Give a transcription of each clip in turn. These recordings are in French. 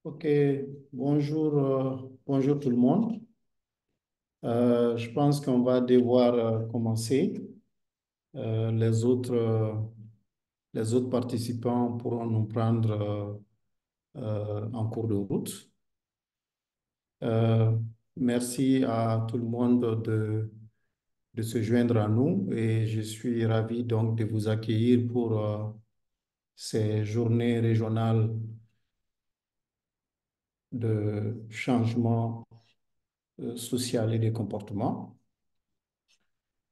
Ok, bonjour, bonjour tout le monde. Je pense qu'on va devoir commencer. Les les autres participants pourront nous prendre en cours de route. Euh, Merci à tout le monde de se joindre à nous et je suis ravi donc de vous accueillir pour ces journées régionales de changement social et de comportement.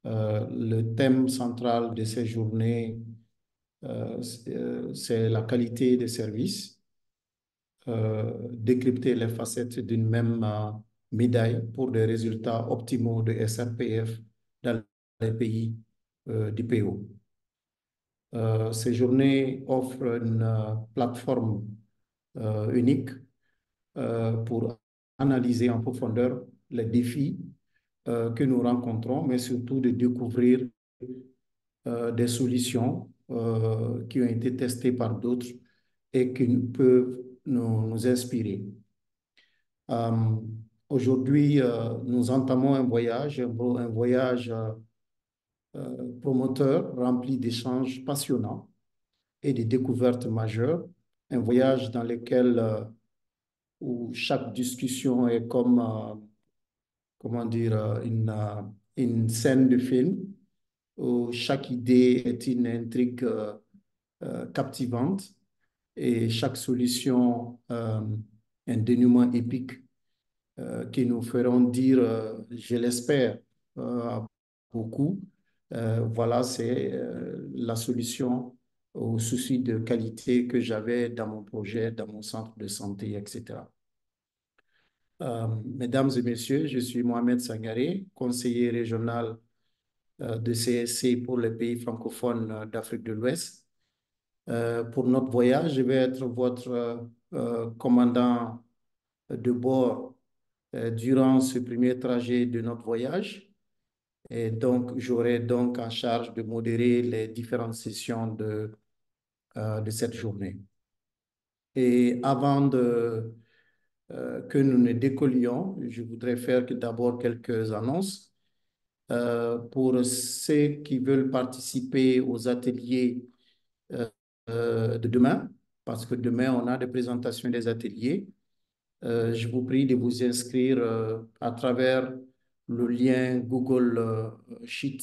Le thème central de ces journées, c'est la qualité des services, décrypter les facettes d'une même médaille pour des résultats optimaux de SRPF dans les pays du PO. Ces journées offrent une plateforme unique pour analyser en profondeur les défis que nous rencontrons, mais surtout de découvrir des solutions qui ont été testées par d'autres et qui peuvent nous inspirer. Euh, Aujourd'hui, nous entamons un voyage, un voyage promoteur rempli d'échanges passionnants et de découvertes majeures, un voyage dans lequel où chaque discussion est comme, comment dire, une scène de film, où chaque idée est une intrigue captivante et chaque solution un dénouement épique qui nous feront dire, je l'espère, à beaucoup, voilà, c'est la solution au souci de qualité que j'avais dans mon projet, dans mon centre de santé, etc. Mesdames et messieurs, je suis Mohamed Sangaré, conseiller régional de CSC pour les pays francophones d'Afrique de l'Ouest. Pour notre voyage, je vais être votre commandant de bord durant ce premier trajet de notre voyage. Et donc, j'aurai donc en charge de modérer les différentes sessions de cette journée. Et avant que nous ne décollions, je voudrais faire d'abord quelques annonces. Pour ceux qui veulent participer aux ateliers euh, de demain, parce que demain, on a des présentations des ateliers. Je vous prie de vous inscrire à travers le lien Google Sheet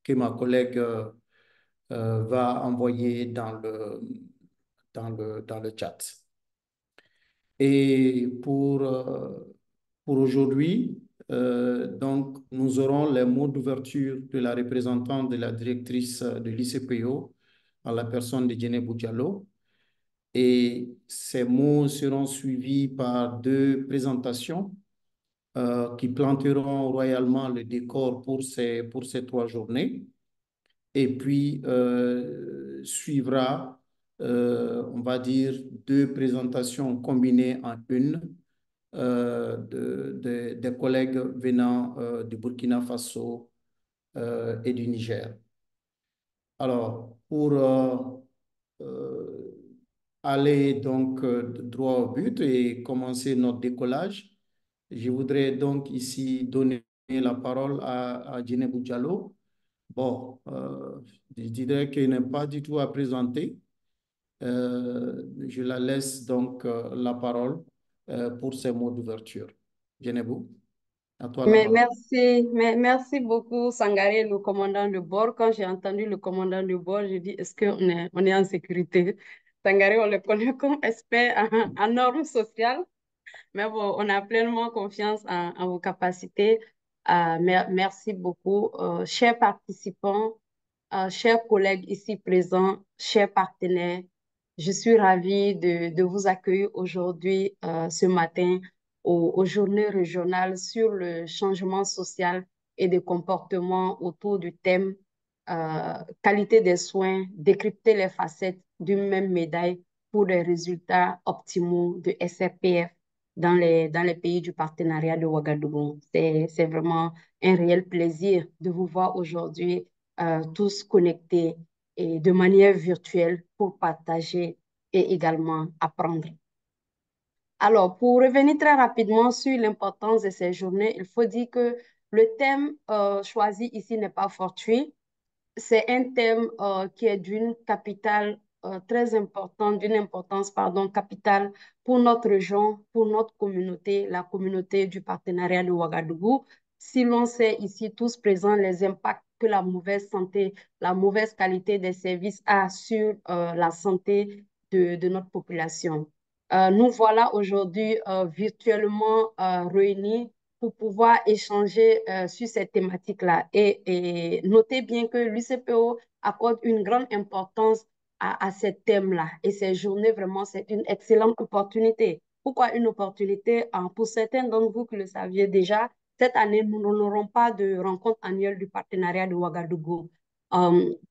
que ma collègue va envoyer dans le chat. Et pour aujourd'hui, donc, nous aurons les mots d'ouverture de la représentante de la directrice de l'ICPO, en la personne de Djené Diallo. Et ces mots seront suivis par deux présentations qui planteront royalement le décor pour ces trois journées. Et puis suivra, on va dire, deux présentations combinées en une des collègues venant du Burkina Faso et du Niger. Alors, pour aller donc droit au but et commencer notre décollage, je voudrais donc ici donner la parole à Djenebou Diallo. Bon, je dirais qu'elle n'est pas du tout à présenter. Je la laisse donc la parole pour ses mots d'ouverture. Djenebou, à toi la parole. Merci beaucoup, Sangaré, le commandant de bord. Quand j'ai entendu le commandant de bord, j'ai dit, est-ce on est en sécurité? Sangaré, on le connaît comme expert en normes sociales, mais bon, on a pleinement confiance en vos capacités. Merci beaucoup, chers participants, chers collègues ici présents, chers partenaires. Je suis ravie de vous accueillir aujourd'hui, ce matin, aux journées régionales sur le changement social et des comportements autour du thème qualité des soins, décrypter les facettes d'une même médaille pour des résultats optimaux de SRPF dans les pays du partenariat de Ouagadougou. C'est vraiment un réel plaisir de vous voir aujourd'hui tous connectés et de manière virtuelle pour partager et également apprendre. Alors, pour revenir très rapidement sur l'importance de ces journées, il faut dire que le thème choisi ici n'est pas fortuit. C'est un thème qui est d'une capitale très importante, d'une importance, pardon, capitale pour notre région, pour notre communauté, la communauté du partenariat de Ouagadougou. Si l'on sait ici tous présents les impacts que la mauvaise santé, la mauvaise qualité des services a sur la santé de notre population. Nous voilà aujourd'hui virtuellement réunis pour pouvoir échanger sur cette thématique-là. Et notez bien que l'UCPO accorde une grande importance à ces thèmes-là. Et ces journées, vraiment, c'est une excellente opportunité. Pourquoi une opportunité? Pour certains d'entre vous qui le saviez déjà, cette année, nous n'aurons pas de rencontre annuelle du partenariat de Ouagadougou.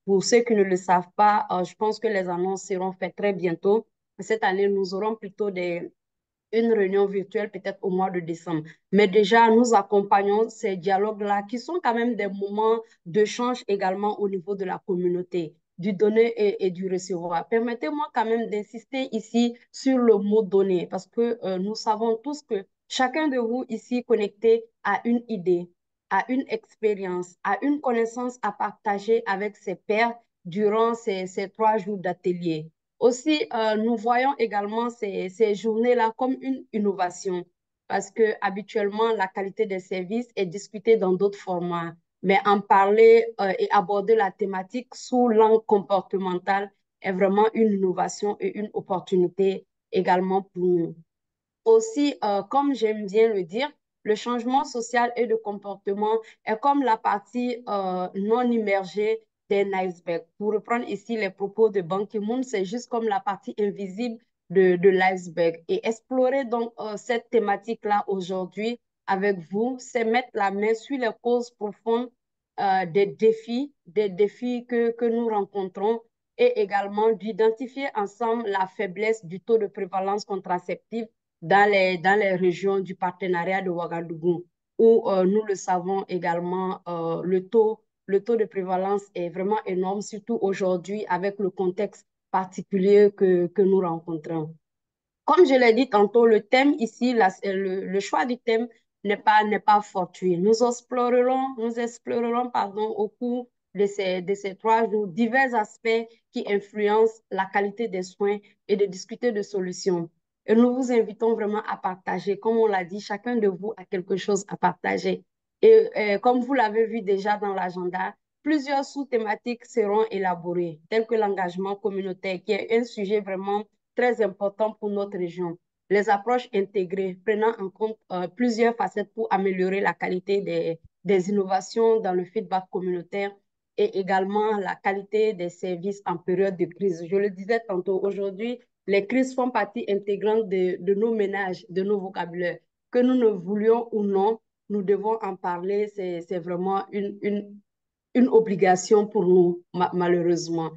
Pour ceux qui ne le savent pas, je pense que les annonces seront faites très bientôt. Cette année, nous aurons plutôt une réunion virtuelle peut-être au mois de décembre. Mais déjà, nous accompagnons ces dialogues-là qui sont quand même des moments d'échange également au niveau de la communauté, du donner et du recevoir. Permettez-moi quand même d'insister ici sur le mot donner parce que nous savons tous que chacun de vous ici connecté a une idée, a une expérience, a une connaissance à partager avec ses pairs durant ces 3 jours d'atelier. Aussi, nous voyons également ces journées-là comme une innovation parce que habituellement, la qualité des services est discutée dans d'autres formats. Mais en parler et aborder la thématique sous l'angle comportemental est vraiment une innovation et une opportunité également pour nous. Aussi, comme j'aime bien le dire, le changement social et de comportement est comme la partie non immergée d'un iceberg. Pour reprendre ici les propos de Ban Ki-moon, c'est juste comme la partie invisible de l'iceberg. Et explorer donc cette thématique-là aujourd'hui avec vous, c'est mettre la main sur les causes profondes des défis que nous rencontrons et également d'identifier ensemble la faiblesse du taux de prévalence contraceptive dans les régions du partenariat de Ouagadougou, où nous le savons également, le taux de prévalence est vraiment énorme, surtout aujourd'hui avec le contexte particulier que nous rencontrons. Comme je l'ai dit tantôt, le thème ici, le choix du thème n'est pas fortuit. Nous explorerons pardon, au cours de ces 3 jours divers aspects qui influencent la qualité des soins et de discuter de solutions. Et nous vous invitons vraiment à partager. Comme on l'a dit, chacun de vous a quelque chose à partager. Et comme vous l'avez vu déjà dans l'agenda, plusieurs sous-thématiques seront élaborées, telles que l'engagement communautaire, qui est un sujet vraiment très important pour notre région. Les approches intégrées, prenant en compte plusieurs facettes pour améliorer la qualité des innovations dans le feedback communautaire et également la qualité des services en période de crise. Je le disais tantôt, aujourd'hui, les crises font partie intégrante de nos ménages, de nos vocabulaires. Que nous ne voulions ou non, nous devons en parler. C'est vraiment une obligation pour nous, malheureusement.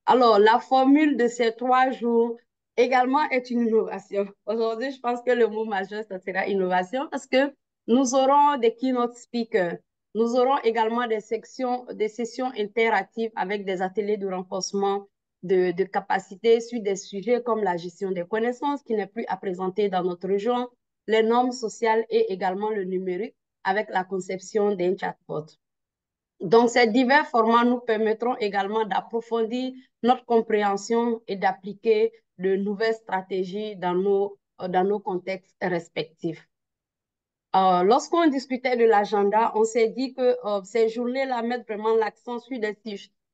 Alors, la formule de ces 3 jours également est une innovation. Aujourd'hui, je pense que le mot majeur, ça sera innovation parce que nous aurons des keynote speakers. Nous aurons également des sessions interactives avec des ateliers de renforcement de capacités sur des sujets comme la gestion des connaissances qui n'est plus à présenter dans notre région, les normes sociales et également le numérique avec la conception d'un chatbot. Donc, ces divers formats nous permettront également d'approfondir notre compréhension et d'appliquer de nouvelles stratégies dans nos contextes respectifs. Lorsqu'on discutait de l'agenda, on s'est dit que ces journées-là mettent vraiment l'accent sur des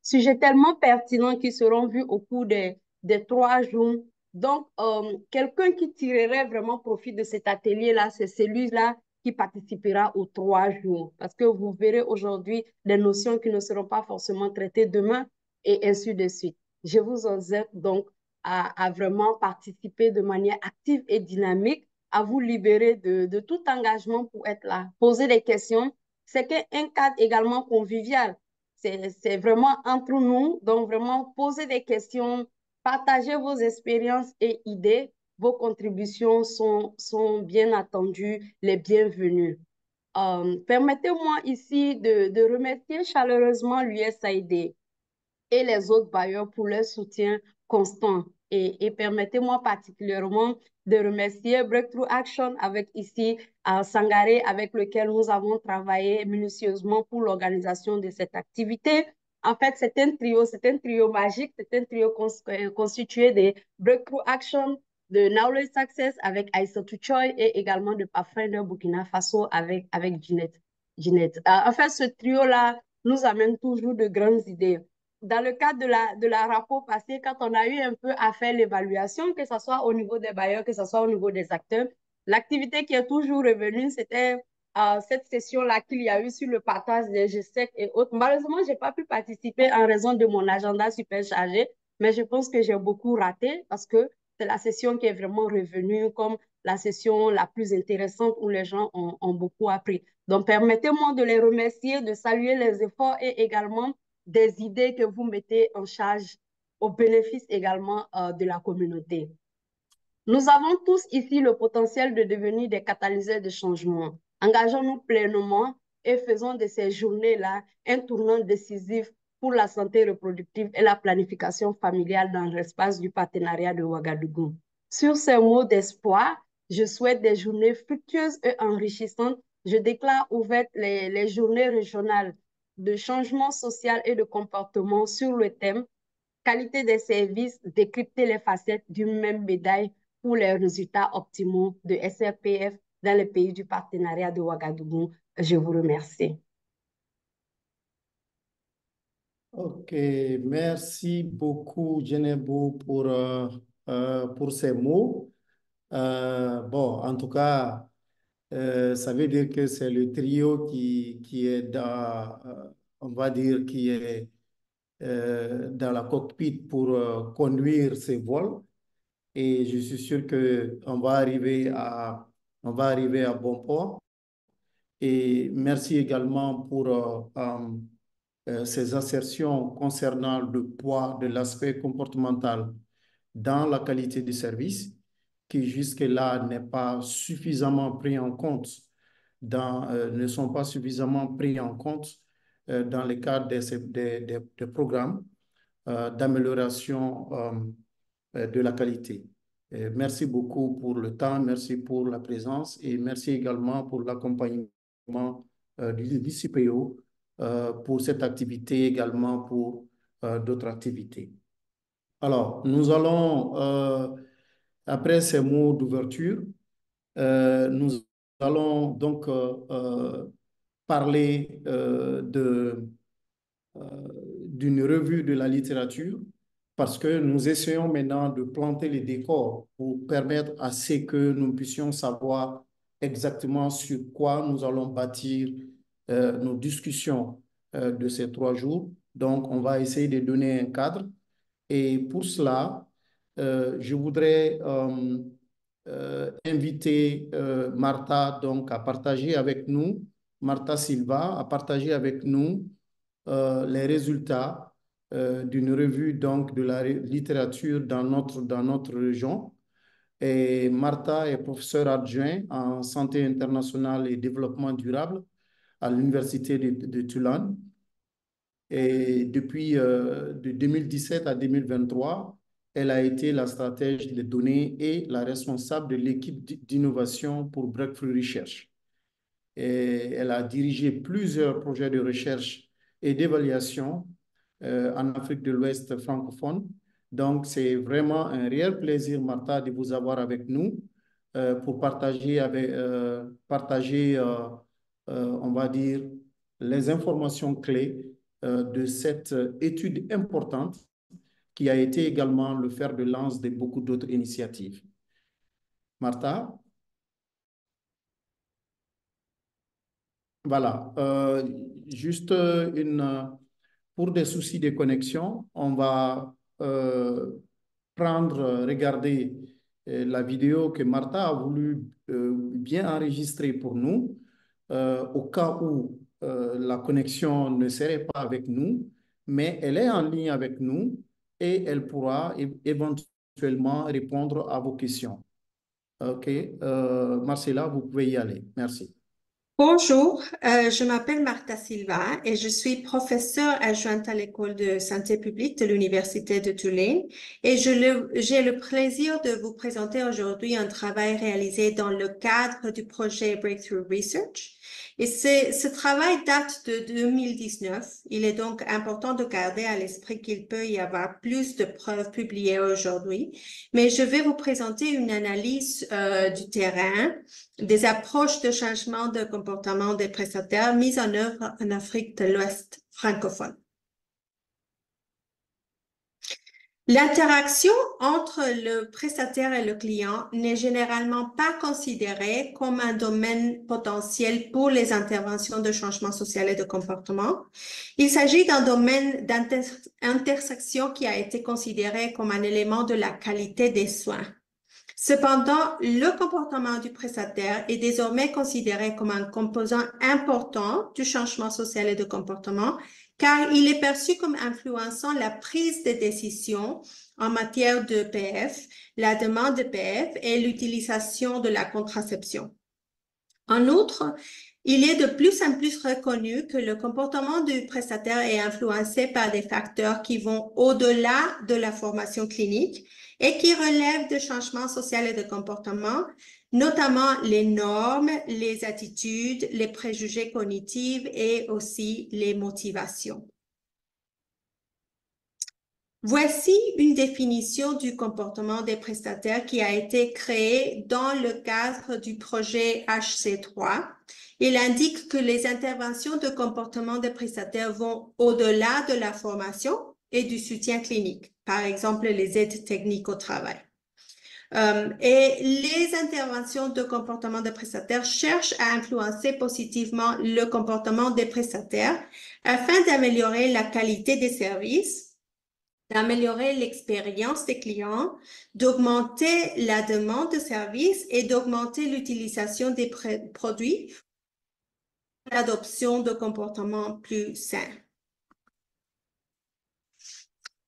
sujets tellement pertinents qui seront vus au cours des 3 jours. Donc, quelqu'un qui tirerait vraiment profit de cet atelier-là, c'est celui-là qui participera aux 3 jours. Parce que vous verrez aujourd'hui des notions qui ne seront pas forcément traitées demain et ainsi de suite. Je vous invite donc à vraiment participer de manière active et dynamique, à vous libérer de tout engagement pour être là. Poser des questions, c'est un cadre également convivial. C'est vraiment entre nous, donc vraiment poser des questions, partager vos expériences et idées. Vos contributions sont bien attendues, les bienvenues. Permettez-moi ici de remercier chaleureusement l'USAID et les autres bailleurs pour leur soutien constant. Et permettez-moi particulièrement de remercier Breakthrough Action avec ici Sangaré, avec lequel nous avons travaillé minutieusement pour l'organisation de cette activité. En fait, c'est un trio magique, c'est un trio constitué de Breakthrough Action, de Knowledge Success avec Aïssatou Choi et également de Pathfinder Burkina Faso avec Ginette. En fait, ce trio-là nous amène toujours de grandes idées. Dans le cadre de la rapport passé, quand on a eu un peu à faire l'évaluation, que ce soit au niveau des bailleurs, que ce soit au niveau des acteurs, l'activité qui est toujours revenue, c'était cette session-là qu'il y a eu sur le partage des GSEC et autres. Malheureusement, je n'ai pas pu participer en raison de mon agenda super chargé, mais je pense que j'ai beaucoup raté parce que c'est la session qui est vraiment revenue comme la session la plus intéressante où les gens ont beaucoup appris. Donc, permettez-moi de les remercier, de saluer les efforts et également des idées que vous mettez en charge au bénéfice également de la communauté. Nous avons tous ici le potentiel de devenir des catalyseurs de changement. Engageons-nous pleinement et faisons de ces journées-là un tournant décisif pour la santé reproductive et la planification familiale dans l'espace du partenariat de Ouagadougou. Sur ces mots d'espoir, je souhaite des journées fructueuses et enrichissantes. Je déclare ouvertes les journées régionales de changement social et de comportement sur le thème qualité des services, décrypter les facettes d'une même médaille pour les résultats optimaux de SRPF dans les pays du partenariat de Ouagadougou. Je vous remercie. Ok, merci beaucoup, Djenebou, pour ces mots. Bon, en tout cas, ça veut dire que c'est le trio qui est on va dire, qui est dans la cockpit pour conduire ces vols. Et je suis sûr on va arriver à bon port. Et merci également pour ces assertions concernant le poids de l'aspect comportemental dans la qualité du service, qui jusque-là n'est pas suffisamment pris en compte ne sont pas suffisamment pris en compte dans le cadre des programmes d'amélioration de la qualité. Merci beaucoup pour le temps, merci pour la présence et merci également pour l'accompagnement du CPO pour cette activité, également pour d'autres activités. Alors, nous allons, après ces mots d'ouverture, nous allons donc parler d'une revue de la littérature parce que nous essayons maintenant de planter les décors pour permettre à ce que nous puissions savoir exactement sur quoi nous allons bâtir nos discussions de ces 3 jours. Donc, on va essayer de donner un cadre. Et pour cela, je voudrais inviter Martha donc, à partager avec nous, Martha Silva, à partager avec nous les résultats d'une revue donc, de la littérature dans notre région. Et Martha est professeure adjoint en santé internationale et développement durable à l'Université de Tulane. Et depuis de 2017 à 2023, elle a été la stratège des données et la responsable de l'équipe d'innovation pour Breakthrough Research. Et elle a dirigé plusieurs projets de recherche et d'évaluation en Afrique de l'Ouest francophone. Donc, c'est vraiment un réel plaisir, Martha, de vous avoir avec nous pour partager on va dire, les informations clés de cette étude importante qui a été également le fer de lance de beaucoup d'autres initiatives. Martha? Voilà, juste pour des soucis de connexion, on va regarder la vidéo que Martha a voulu bien enregistrer pour nous, au cas où la connexion ne serait pas avec nous, mais elle est en ligne avec nous et elle pourra éventuellement répondre à vos questions. OK, Marcella, vous pouvez y aller. Merci. Bonjour, je m'appelle Martha Silva et je suis professeure adjointe à l'école de santé publique de l'Université de Tulane et j'ai le plaisir de vous présenter aujourd'hui un travail réalisé dans le cadre du projet Breakthrough Research. Et ce travail date de 2019. Il est donc important de garder à l'esprit qu'il peut y avoir plus de preuves publiées aujourd'hui, mais je vais vous présenter une analyse du terrain, des approches de changement de comportement des prestataires mises en œuvre en Afrique de l'Ouest francophone. L'interaction entre le prestataire et le client n'est généralement pas considérée comme un domaine potentiel pour les interventions de changement social et de comportement. Il s'agit d'un domaine d'intersection qui a été considéré comme un élément de la qualité des soins. Cependant, le comportement du prestataire est désormais considéré comme un composant important du changement social et de comportement, car il est perçu comme influençant la prise de décision en matière de PF, la demande de PF et l'utilisation de la contraception. En outre, il est de plus en plus reconnu que le comportement du prestataire est influencé par des facteurs qui vont au-delà de la formation clinique et qui relèvent de changements sociaux et de comportement, notamment les normes, les attitudes, les préjugés cognitifs et aussi les motivations. Voici une définition du comportement des prestataires qui a été créée dans le cadre du projet HC3. Il indique que les interventions de comportement des prestataires vont au-delà de la formation et du soutien clinique, par exemple les aides techniques au travail. Et les interventions de comportement des prestataires cherchent à influencer positivement le comportement des prestataires afin d'améliorer la qualité des services, d'améliorer l'expérience des clients, d'augmenter la demande de services et d'augmenter l'utilisation des produits, l'adoption de comportements plus sains.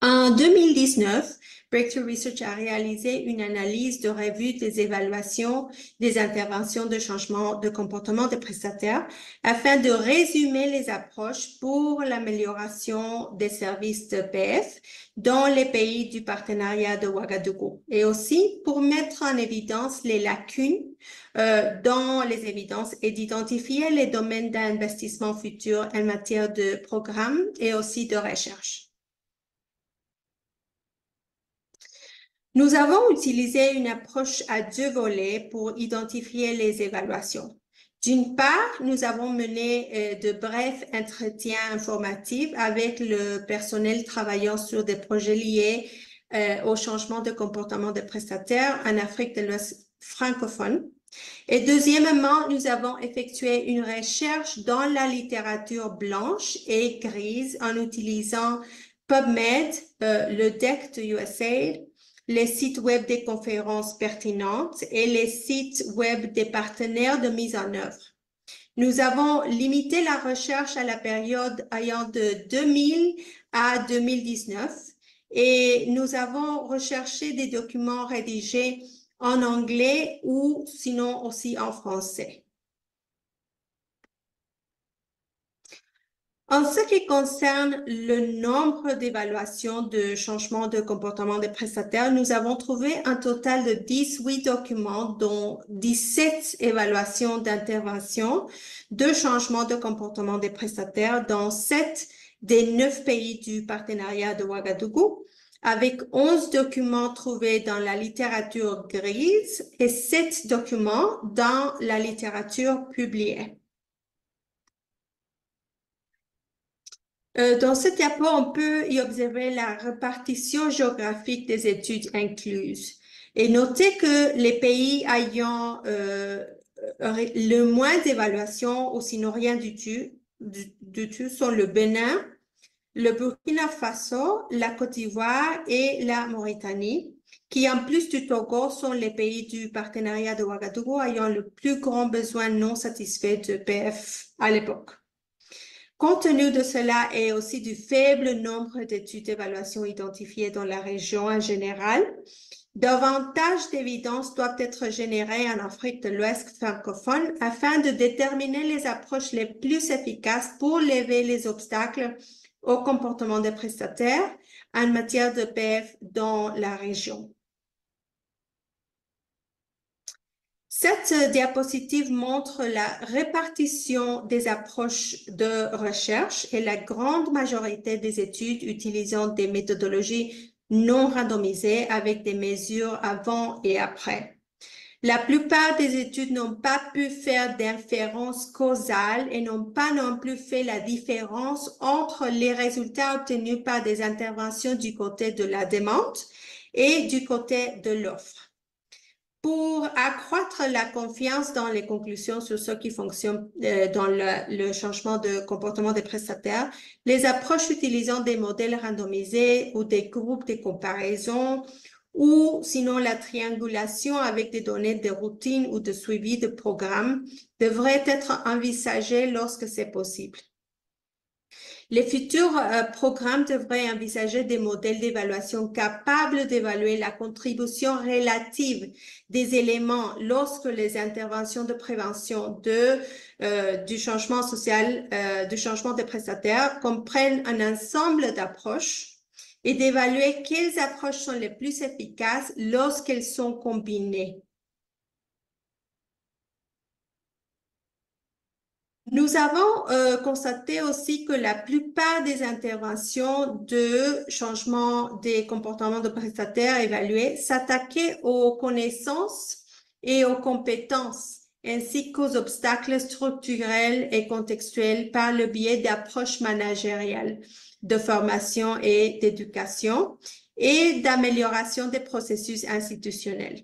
En 2019, Breakthrough Research a réalisé une analyse de revue des évaluations des interventions de changement de comportement des prestataires afin de résumer les approches pour l'amélioration des services de PF dans les pays du partenariat de Ouagadougou et aussi pour mettre en évidence les lacunes dans les évidences et d'identifier les domaines d'investissement futur en matière de programmes et aussi de recherche. Nous avons utilisé une approche à deux volets pour identifier les évaluations. D'une part, nous avons mené de brefs entretiens informatifs avec le personnel travaillant sur des projets liés au changement de comportement des prestataires en Afrique de l'Ouest francophone. Et deuxièmement, nous avons effectué une recherche dans la littérature blanche et grise en utilisant PubMed, le DEC de USAID, les sites web des conférences pertinentes et les sites web des partenaires de mise en œuvre. Nous avons limité la recherche à la période allant de 2000 à 2019 et nous avons recherché des documents rédigés en anglais ou sinon aussi en français. En ce qui concerne le nombre d'évaluations de changement de comportement des prestataires, nous avons trouvé un total de 18 documents, dont 17 évaluations d'intervention de changement de comportement des prestataires dans 7 des 9 pays du partenariat de Ouagadougou, avec 11 documents trouvés dans la littérature grise et 7 documents dans la littérature publiée. Dans ce diapo, on peut y observer la répartition géographique des études incluses et noter que les pays ayant le moins d'évaluations ou sinon rien du tout sont le Bénin, le Burkina Faso, la Côte d'Ivoire et la Mauritanie, qui en plus du Togo sont les pays du partenariat de Ouagadougou ayant le plus grand besoin non satisfait de PF à l'époque. Compte tenu de cela et aussi du faible nombre d'études d'évaluation identifiées dans la région en général, Davantage d'évidences doivent être générées en Afrique de l'Ouest francophone afin de déterminer les approches les plus efficaces pour lever les obstacles au comportement des prestataires en matière de PF dans la région. Cette diapositive montre la répartition des approches de recherche et la grande majorité des études utilisant des méthodologies non randomisées avec des mesures avant et après. La plupart des études n'ont pas pu faire d'inférence causale et n'ont pas non plus fait la différence entre les résultats obtenus par des interventions du côté de la demande et du côté de l'offre. Pour accroître la confiance dans les conclusions sur ce qui fonctionne dans le changement de comportement des prestataires, les approches utilisant des modèles randomisés ou des groupes de comparaison ou sinon la triangulation avec des données de routine ou de suivi de programme devraient être envisagées lorsque c'est possible. Les futurs programmes devraient envisager des modèles d'évaluation capables d'évaluer la contribution relative des éléments lorsque les interventions de prévention du changement social, du changement des prestataires comprennent un ensemble d'approches et d'évaluer quelles approches sont les plus efficaces lorsqu'elles sont combinées. Nous avons constaté aussi que la plupart des interventions de changement des comportements de prestataires évalués s'attaquaient aux connaissances et aux compétences, ainsi qu'aux obstacles structurels et contextuels par le biais d'approches managériales de formation et d'éducation et d'amélioration des processus institutionnels.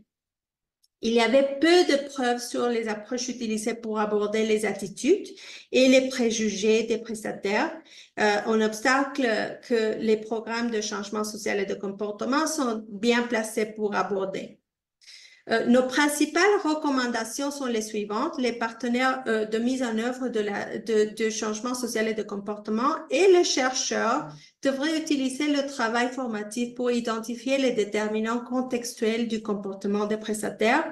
Il y avait peu de preuves sur les approches utilisées pour aborder les attitudes et les préjugés des prestataires, un obstacle que les programmes de changement social et de comportement sont bien placés pour aborder. Nos principales recommandations sont les suivantes. Les partenaires de mise en œuvre de changement social et de comportement et les chercheurs devraient utiliser le travail formatif pour identifier les déterminants contextuels du comportement des prestataires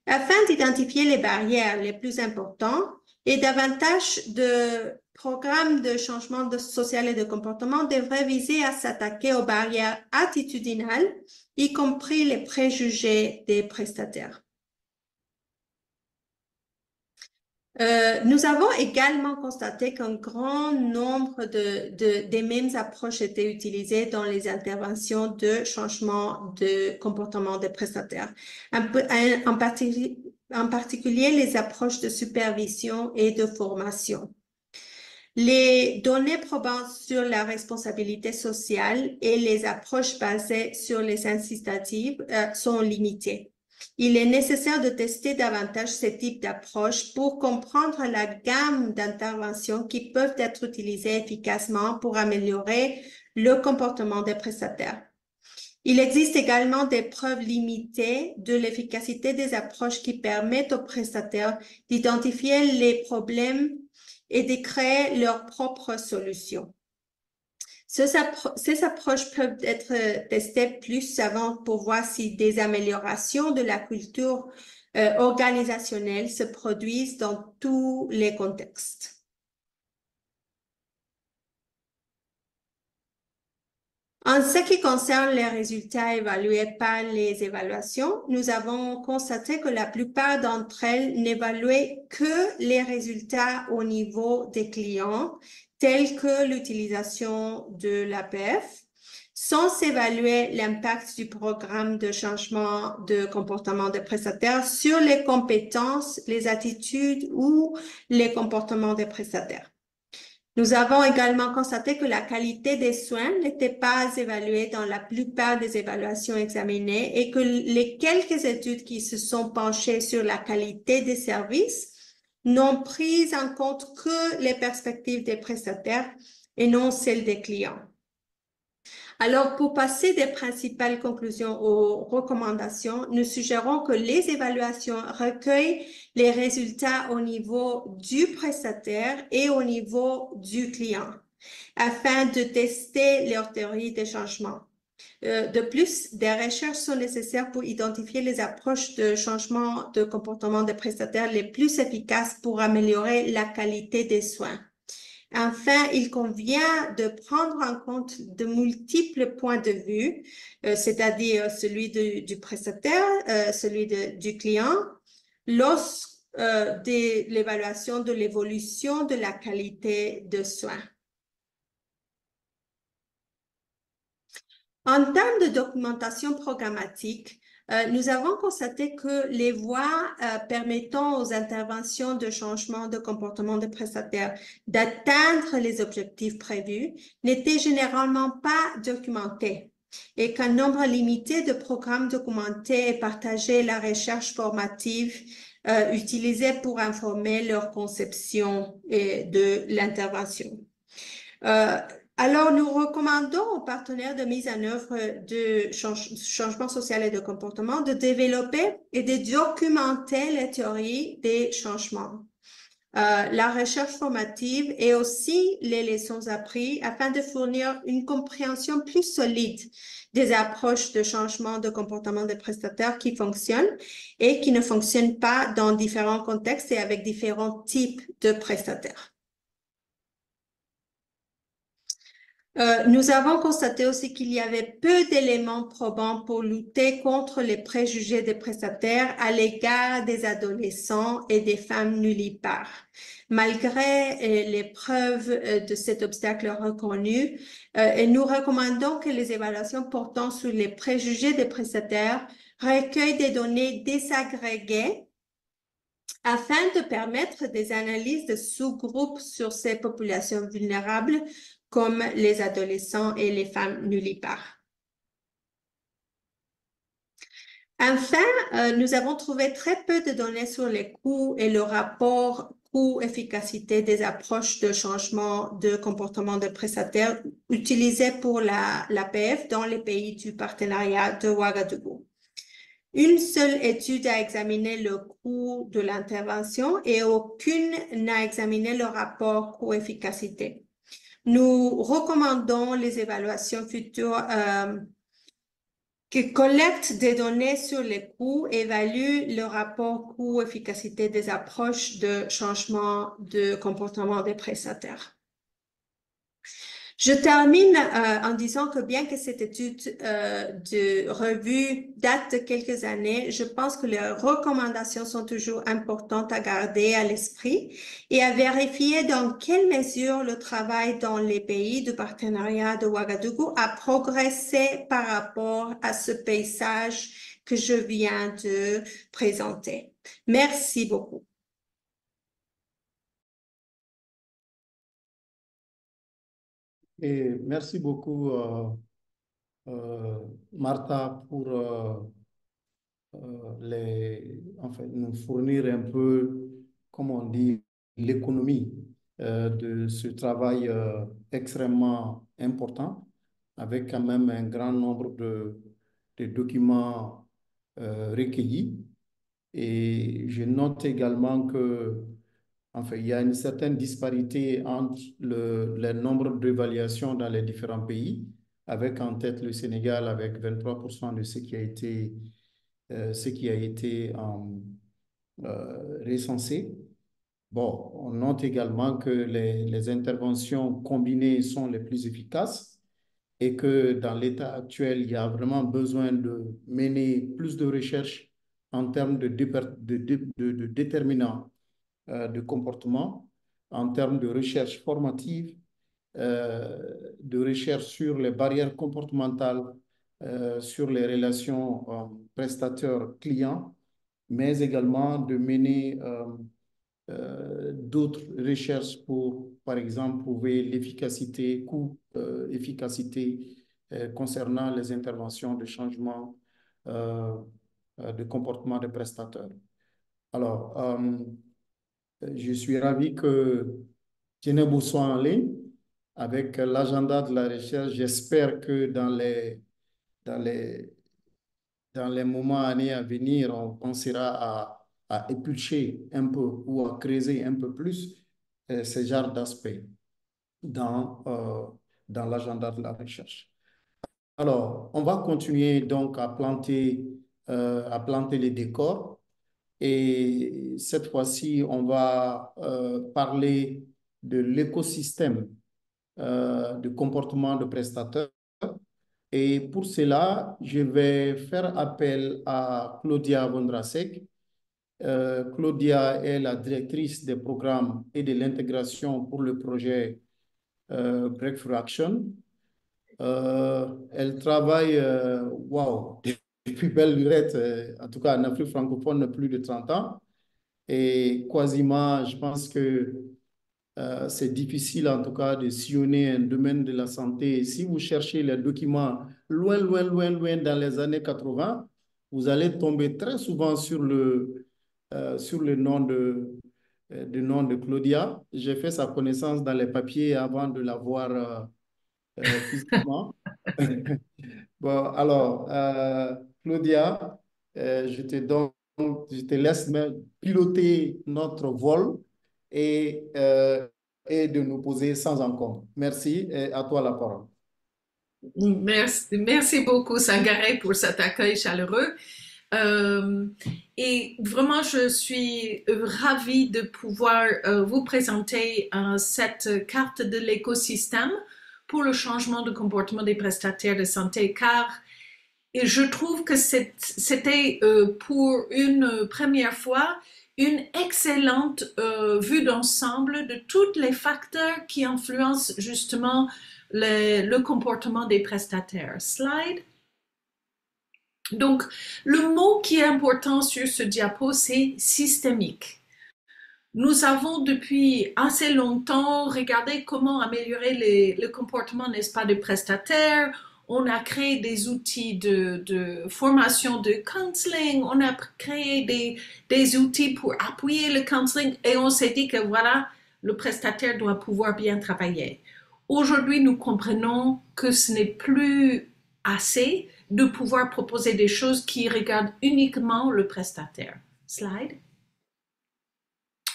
afin d'identifier les barrières les plus importantes et davantage de programmes de changement social et de comportement devraient viser à s'attaquer aux barrières attitudinales, y compris les préjugés des prestataires. Nous avons également constaté qu'un grand nombre des mêmes approches étaient utilisées dans les interventions de changement de comportement des prestataires, en particulier les approches de supervision et de formation. Les données probant sur la responsabilité sociale et les approches basées sur les incitatives sont limitées. Il est nécessaire de tester davantage ce type d'approche pour comprendre la gamme d'interventions qui peuvent être utilisées efficacement pour améliorer le comportement des prestataires. Il existe également des preuves limitées de l'efficacité des approches qui permettent aux prestataires d'identifier les problèmes et de créer leurs propres solutions. Ces approches peuvent être testées plus avant pour voir si des améliorations de la culture organisationnelle se produisent dans tous les contextes. En ce qui concerne les résultats évalués par les évaluations, nous avons constaté que la plupart d'entre elles n'évaluaient que les résultats au niveau des clients, tels que l'utilisation de l'APF, sans évaluer l'impact du programme de changement de comportement des prestataires sur les compétences, les attitudes ou les comportements des prestataires. Nous avons également constaté que la qualité des soins n'était pas évaluée dans la plupart des évaluations examinées et que les quelques études qui se sont penchées sur la qualité des services n'ont pris en compte que les perspectives des prestataires et non celles des clients. Alors, pour passer des principales conclusions aux recommandations, nous suggérons que les évaluations recueillent les résultats au niveau du prestataire et au niveau du client, afin de tester leur théorie des changements. De plus, des recherches sont nécessaires pour identifier les approches de changement de comportement des prestataires les plus efficaces pour améliorer la qualité des soins. Enfin, il convient de prendre en compte de multiples points de vue, c'est-à-dire celui du prestataire, celui du client, lors de l'évaluation de l'évolution de la qualité de soins. En termes de documentation programmatique, nous avons constaté que les voies permettant aux interventions de changement de comportement des prestataires d'atteindre les objectifs prévus n'étaient généralement pas documentées et qu'un nombre limité de programmes documentés et partagés la recherche formative utilisée pour informer leur conception de l'intervention. Alors, nous recommandons aux partenaires de mise en œuvre de changement social et de comportement de développer et de documenter les théories des changements, la recherche formative et aussi les leçons apprises afin de fournir une compréhension plus solide des approches de changement de comportement des prestataires qui fonctionnent et qui ne fonctionnent pas dans différents contextes et avec différents types de prestataires. Nous avons constaté aussi qu'il y avait peu d'éléments probants pour lutter contre les préjugés des prestataires à l'égard des adolescents et des femmes nullipares. Malgré les preuves de cet obstacle reconnu, nous recommandons que les évaluations portant sur les préjugés des prestataires recueillent des données désagrégées afin de permettre des analyses de sous-groupes sur ces populations vulnérables comme les adolescents et les femmes nullipares. Enfin, nous avons trouvé très peu de données sur les coûts et le rapport coût-efficacité des approches de changement de comportement des prestataires utilisées pour l'APF dans les pays du partenariat de Ouagadougou. Une seule étude a examiné le coût de l'intervention et aucune n'a examiné le rapport coût-efficacité. Nous recommandons les évaluations futures qui collectent des données sur les coûts, évaluent le rapport coût-efficacité des approches de changement de comportement des prestataires. Je termine en disant que bien que cette étude de revue date de quelques années, je pense que les recommandations sont toujours importantes à garder à l'esprit et à vérifier dans quelle mesure le travail dans les pays du partenariat de Ouagadougou a progressé par rapport à ce paysage que je viens de présenter. Merci beaucoup. Et merci beaucoup, Martha, pour enfin, nous fournir un peu, comme on dit, l'économie de ce travail extrêmement important, avec quand même un grand nombre de documents recueillis. Et je note également que, enfin, il y a une certaine disparité entre le nombre d'évaluations dans les différents pays, avec en tête le Sénégal avec 23% de ce qui a été recensé. Bon, on note également que les interventions combinées sont les plus efficaces et que dans l'état actuel, il y a vraiment besoin de mener plus de recherches en termes de déterminants de comportement, en termes de recherche formative, de recherche sur les barrières comportementales, sur les relations prestateurs-clients, mais également de mener d'autres recherches pour, par exemple, prouver l'efficacité, coût-efficacité concernant les interventions de changement de comportement des prestateurs. Alors, je suis ravi que Tienebou soit en ligne avec l'agenda de la recherche. J'espère que dans les, dans les moments, années à venir, on pensera à éplucher un peu ou à creuser un peu plus ce genre d'aspects dans l'agenda de la recherche. Alors, on va continuer donc à planter les décors. Et cette fois-ci, on va parler de l'écosystème de comportement de prestataires. Et pour cela, je vais faire appel à Claudia Vondrasek. Claudia est la directrice des programmes et de l'intégration pour le projet Breakthrough Action. Elle travaille, wow, depuis belle lurette, en tout cas en Afrique francophone, plus de 30 ans. Et quasiment, je pense que c'est difficile en tout cas de sillonner un domaine de la santé. Si vous cherchez les documents loin, loin, loin, loin dans les années 80, vous allez tomber très souvent sur le nom de Claudia. J'ai fait sa connaissance dans les papiers avant de la voir physiquement. Bon, alors, Claudia, je te laisse piloter notre vol et de nous poser sans encombre. Merci et à toi la parole. Merci beaucoup, Sangaré, pour cet accueil chaleureux. Et vraiment, je suis ravie de pouvoir vous présenter cette carte de l'écosystème pour le changement de comportement des prestataires de santé, car je trouve que c'était pour une première fois une excellente vue d'ensemble de tous les facteurs qui influencent justement le comportement des prestataires. Slide. Donc, le mot qui est important sur ce diapo, c'est systémique. Nous avons depuis assez longtemps regardé comment améliorer le comportement, n'est-ce pas, des prestataires. On a créé des outils de formation de counseling, on a créé des outils pour appuyer le counseling et on s'est dit que voilà, le prestataire doit pouvoir bien travailler. Aujourd'hui, nous comprenons que ce n'est plus assez de pouvoir proposer des choses qui regardent uniquement le prestataire. Slide.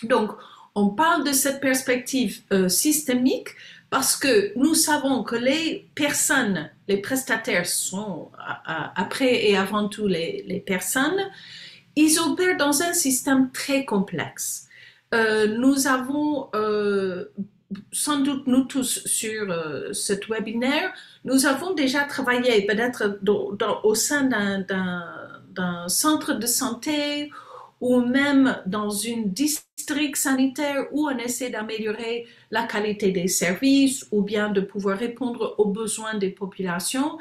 Donc, on parle de cette perspective systémique parce que nous savons que les personnes, les prestataires sont après et avant tout les personnes, ils opèrent dans un système très complexe. Nous avons sans doute nous tous sur cet webinaire, nous avons déjà travaillé peut-être au sein d'un centre de santé ou même dans une district sanitaire où on essaie d'améliorer la qualité des services ou bien de pouvoir répondre aux besoins des populations.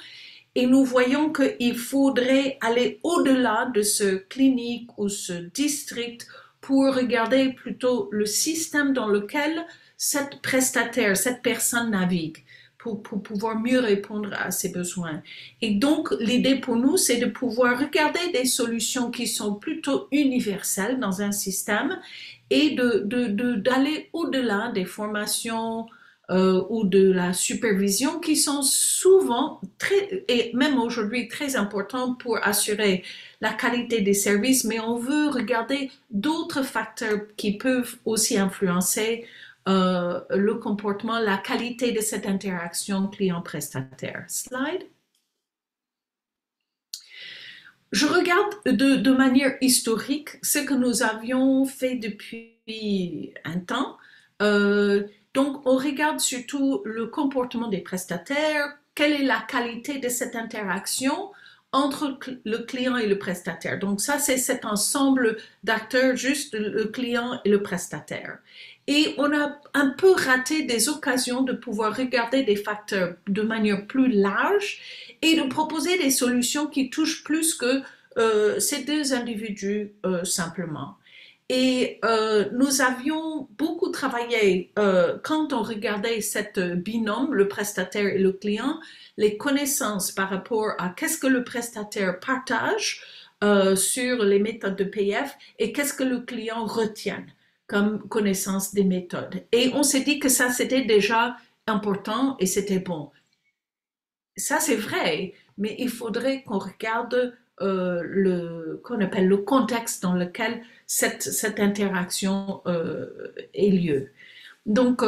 Et nous voyons qu'il faudrait aller au-delà de ce clinique ou ce district pour regarder plutôt le système dans lequel cette prestataire, cette personne navigue pour pouvoir mieux répondre à ses besoins. Et donc, l'idée pour nous, c'est de pouvoir regarder des solutions qui sont plutôt universelles dans un système et d'aller au-delà des formations ou de la supervision qui sont souvent et même aujourd'hui très importantes pour assurer la qualité des services, mais on veut regarder d'autres facteurs qui peuvent aussi influencer le comportement, la qualité de cette interaction client-prestataire. Slide. Je regarde de manière historique ce que nous avions fait depuis un temps. Donc, on regarde surtout le comportement des prestataires, quelle est la qualité de cette interaction entre le client et le prestataire. Donc ça, c'est cet ensemble d'acteurs, juste le client et le prestataire. Et on a un peu raté des occasions de pouvoir regarder des facteurs de manière plus large et de proposer des solutions qui touchent plus que ces deux individus simplement. Et nous avions beaucoup travaillé quand on regardait cette binôme, le prestataire et le client, les connaissances par rapport à qu'est-ce que le prestataire partage sur les méthodes de PF et qu'est-ce que le client retient comme connaissance des méthodes. Et on s'est dit que ça, c'était déjà important et c'était bon. Ça, c'est vrai, mais il faudrait qu'on regarde qu'on appelle le contexte dans lequel cette interaction ait lieu. Donc,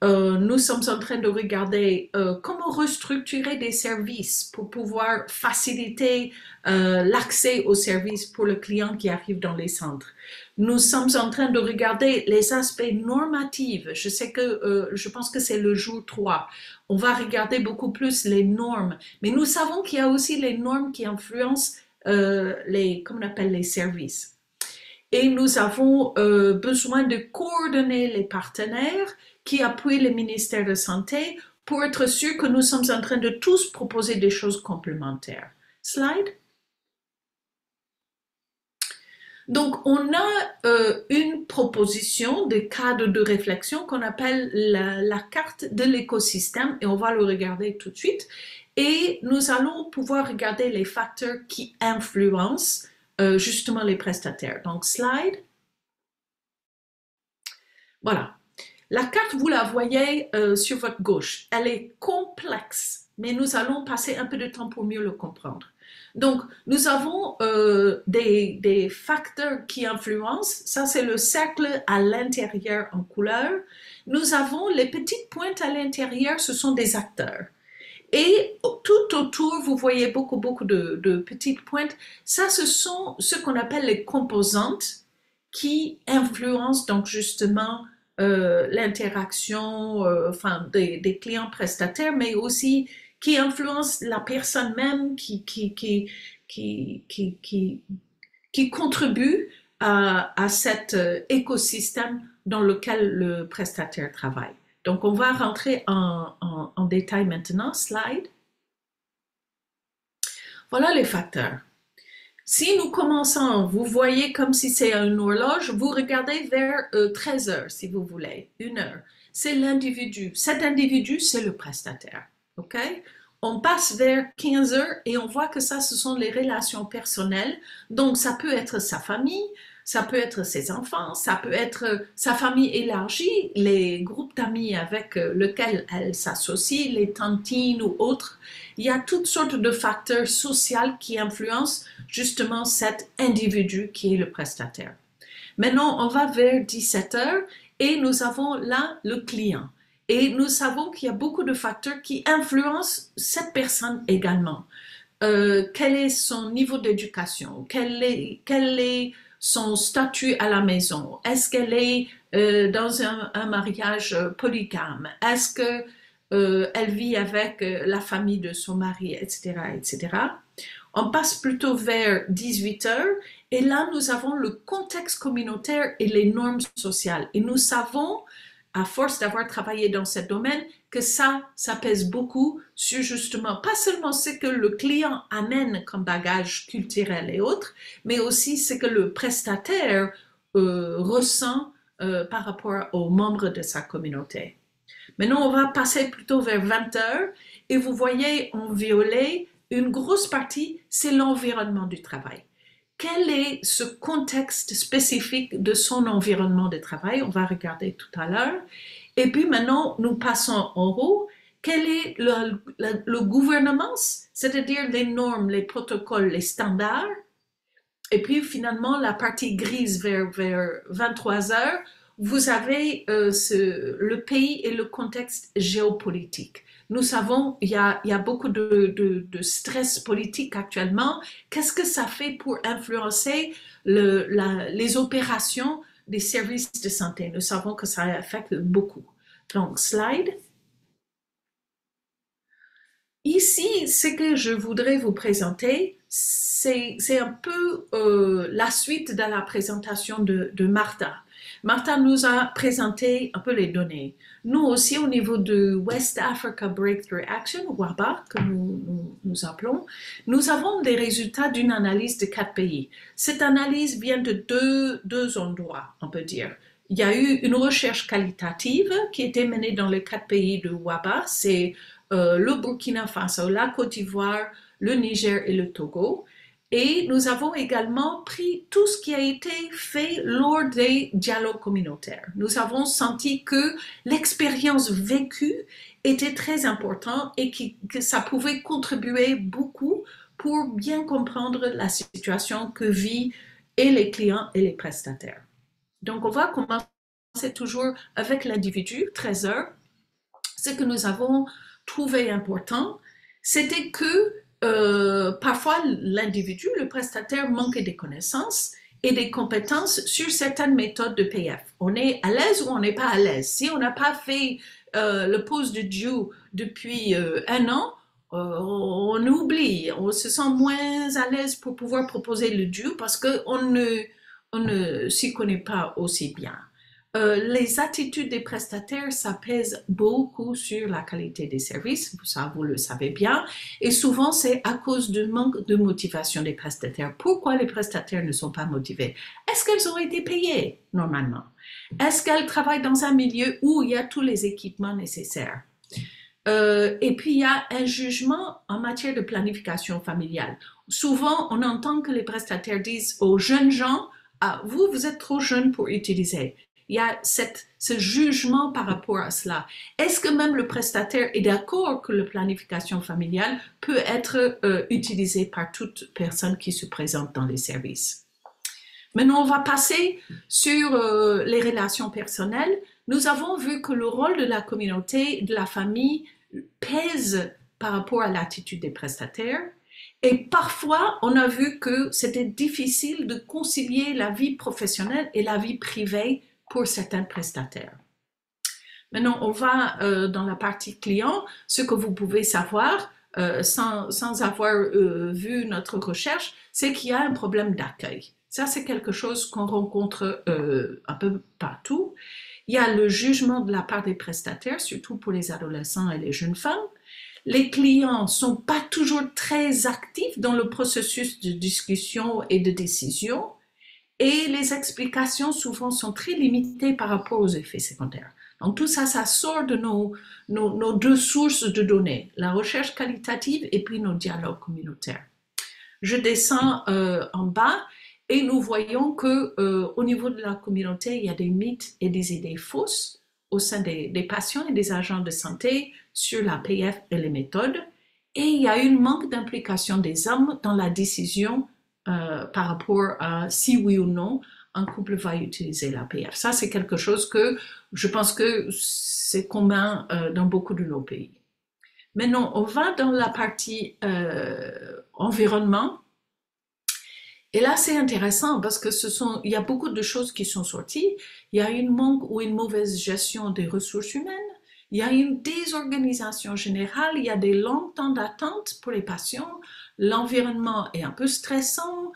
nous sommes en train de regarder comment restructurer des services pour pouvoir faciliter l'accès aux services pour le client qui arrive dans les centres. Nous sommes en train de regarder les aspects normatifs. Je sais que je pense que c'est le jour 3. On va regarder beaucoup plus les normes, mais nous savons qu'il y a aussi les normes qui influencent comment on appelle les services. Et nous avons besoin de coordonner les partenaires qui appuient le ministère de Santé pour être sûr que nous sommes en train de tous proposer des choses complémentaires. Slide. Donc, on a une proposition de cadre de réflexion qu'on appelle la carte de l'écosystème et on va le regarder tout de suite. Et nous allons pouvoir regarder les facteurs qui influencent justement les prestataires. Donc, slide. Voilà. La carte, vous la voyez sur votre gauche. Elle est complexe, mais nous allons passer un peu de temps pour mieux le comprendre. Donc, nous avons des facteurs qui influencent. Ça, c'est le cercle à l'intérieur en couleur. Nous avons les petites pointes à l'intérieur, ce sont des acteurs. Et tout autour, vous voyez beaucoup de petites pointes. Ça, ce sont ce qu'on appelle les composantes qui influencent donc justement l'interaction des clients prestataires, mais aussi qui influencent la personne même qui contribue à cet écosystème dans lequel le prestataire travaille. Donc, on va rentrer en détail maintenant. Slide. Voilà les facteurs. Si nous commençons, vous voyez comme si c'est une horloge, vous regardez vers 13 heures, si vous voulez, 1 heure. C'est l'individu. Cet individu, c'est le prestataire. OK? On passe vers 15 heures et on voit que ça, ce sont les relations personnelles. Donc, ça peut être sa famille, ça peut être ses enfants, ça peut être sa famille élargie, les groupes d'amis avec lesquels elle s'associe, les tantines ou autres. Il y a toutes sortes de facteurs sociaux qui influencent justement cet individu qui est le prestataire. Maintenant, on va vers 17 heures et nous avons là le client. Et nous savons qu'il y a beaucoup de facteurs qui influencent cette personne également. Quel est son niveau d'éducation? Quel est son statut à la maison? Est-ce qu'elle est dans un mariage polygame? Est-ce qu'elle vit avec la famille de son mari, etc., etc. On passe plutôt vers 18 heures et là, nous avons le contexte communautaire et les normes sociales. Et nous savons, à force d'avoir travaillé dans ce domaine, que ça pèse beaucoup sur justement, pas seulement ce que le client amène comme bagage culturel et autres, mais aussi ce que le prestataire ressent par rapport aux membres de sa communauté. Maintenant, on va passer plutôt vers 20 heures et vous voyez en violet, une grosse partie, c'est l'environnement du travail. Quel est ce contexte spécifique de son environnement de travail? On va regarder tout à l'heure. Et puis maintenant, nous passons en haut. Quel est le gouvernance, c'est-à-dire les normes, les protocoles, les standards? Et puis finalement, la partie grise vers 23 heures, vous avez le pays et le contexte géopolitique. Nous savons qu'il y a beaucoup de stress politique actuellement. Qu'est-ce que ça fait pour influencer les opérations des services de santé? Nous savons que ça affecte beaucoup. Donc, slide. Ici, ce que je voudrais vous présenter, c'est un peu la suite de la présentation de Martha. Martha nous a présenté un peu les données. Nous aussi, au niveau de West Africa Breakthrough Action, WABA, que nous appelons, nous avons des résultats d'une analyse de 4 pays. Cette analyse vient de deux endroits, on peut dire. Il y a eu une recherche qualitative qui a été menée dans les 4 pays de WABA. C'est le Burkina Faso, la Côte d'Ivoire, le Niger et le Togo. Et nous avons également pris tout ce qui a été fait lors des dialogues communautaires. Nous avons senti que l'expérience vécue était très importante et que ça pouvait contribuer beaucoup pour bien comprendre la situation que vivent et les clients et les prestataires. Donc, on va commencer toujours avec l'individu, 13 heures. ce que nous avons trouvé important, c'était que parfois l'individu, le prestataire, manquait des connaissances et des compétences sur certaines méthodes de PF. On est à l'aise ou on n'est pas à l'aise. Si on n'a pas fait le pose de due depuis 1 an, on oublie, on se sent moins à l'aise pour pouvoir proposer le due parce qu'on ne s'y connaît pas aussi bien. Les attitudes des prestataires, ça pèse beaucoup sur la qualité des services, ça vous le savez bien, et souvent c'est à cause du manque de motivation des prestataires. Pourquoi les prestataires ne sont pas motivés? Est-ce qu'elles ont été payées normalement? Est-ce qu'elles travaillent dans un milieu où il y a tous les équipements nécessaires? Et puis il y a un jugement en matière de planification familiale. Souvent on entend que les prestataires disent aux jeunes gens, ah, vous êtes trop jeunes pour utiliser. Il y a ce jugement par rapport à cela. Est-ce que même le prestataire est d'accord que la planification familiale peut être utilisée par toute personne qui se présente dans les services? Maintenant, on va passer sur les relations personnelles. Nous avons vu que le rôle de la communauté, de la famille, pèse par rapport à l'attitude des prestataires. Et parfois, on a vu que c'était difficile de concilier la vie professionnelle et la vie privée pour certains prestataires. Maintenant, on va dans la partie client. Ce que vous pouvez savoir, sans avoir vu notre recherche, c'est qu'il y a un problème d'accueil. Ça, c'est quelque chose qu'on rencontre un peu partout. Il y a le jugement de la part des prestataires, surtout pour les adolescents et les jeunes femmes. Les clients ne sont pas toujours très actifs dans le processus de discussion et de décision. Et les explications souvent sont très limitées par rapport aux effets secondaires. Donc tout ça, ça sort de nos 2 sources de données, la recherche qualitative et puis nos dialogues communautaires. Je descends en bas et nous voyons que au niveau de la communauté, il y a des mythes et des idées fausses au sein des patients et des agents de santé sur la PF et les méthodes. Et il y a un manque d'implication des hommes dans la décision par rapport à si oui ou non un couple va utiliser la PF. Ça, c'est quelque chose que je pense que c'est commun dans beaucoup de nos pays. Maintenant, on va dans la partie environnement. Et là, c'est intéressant parce que il y a beaucoup de choses qui sont sorties. Il y a un manque ou une mauvaise gestion des ressources humaines. Il y a une désorganisation générale. Il y a des longs temps d'attente pour les patients. L'environnement est un peu stressant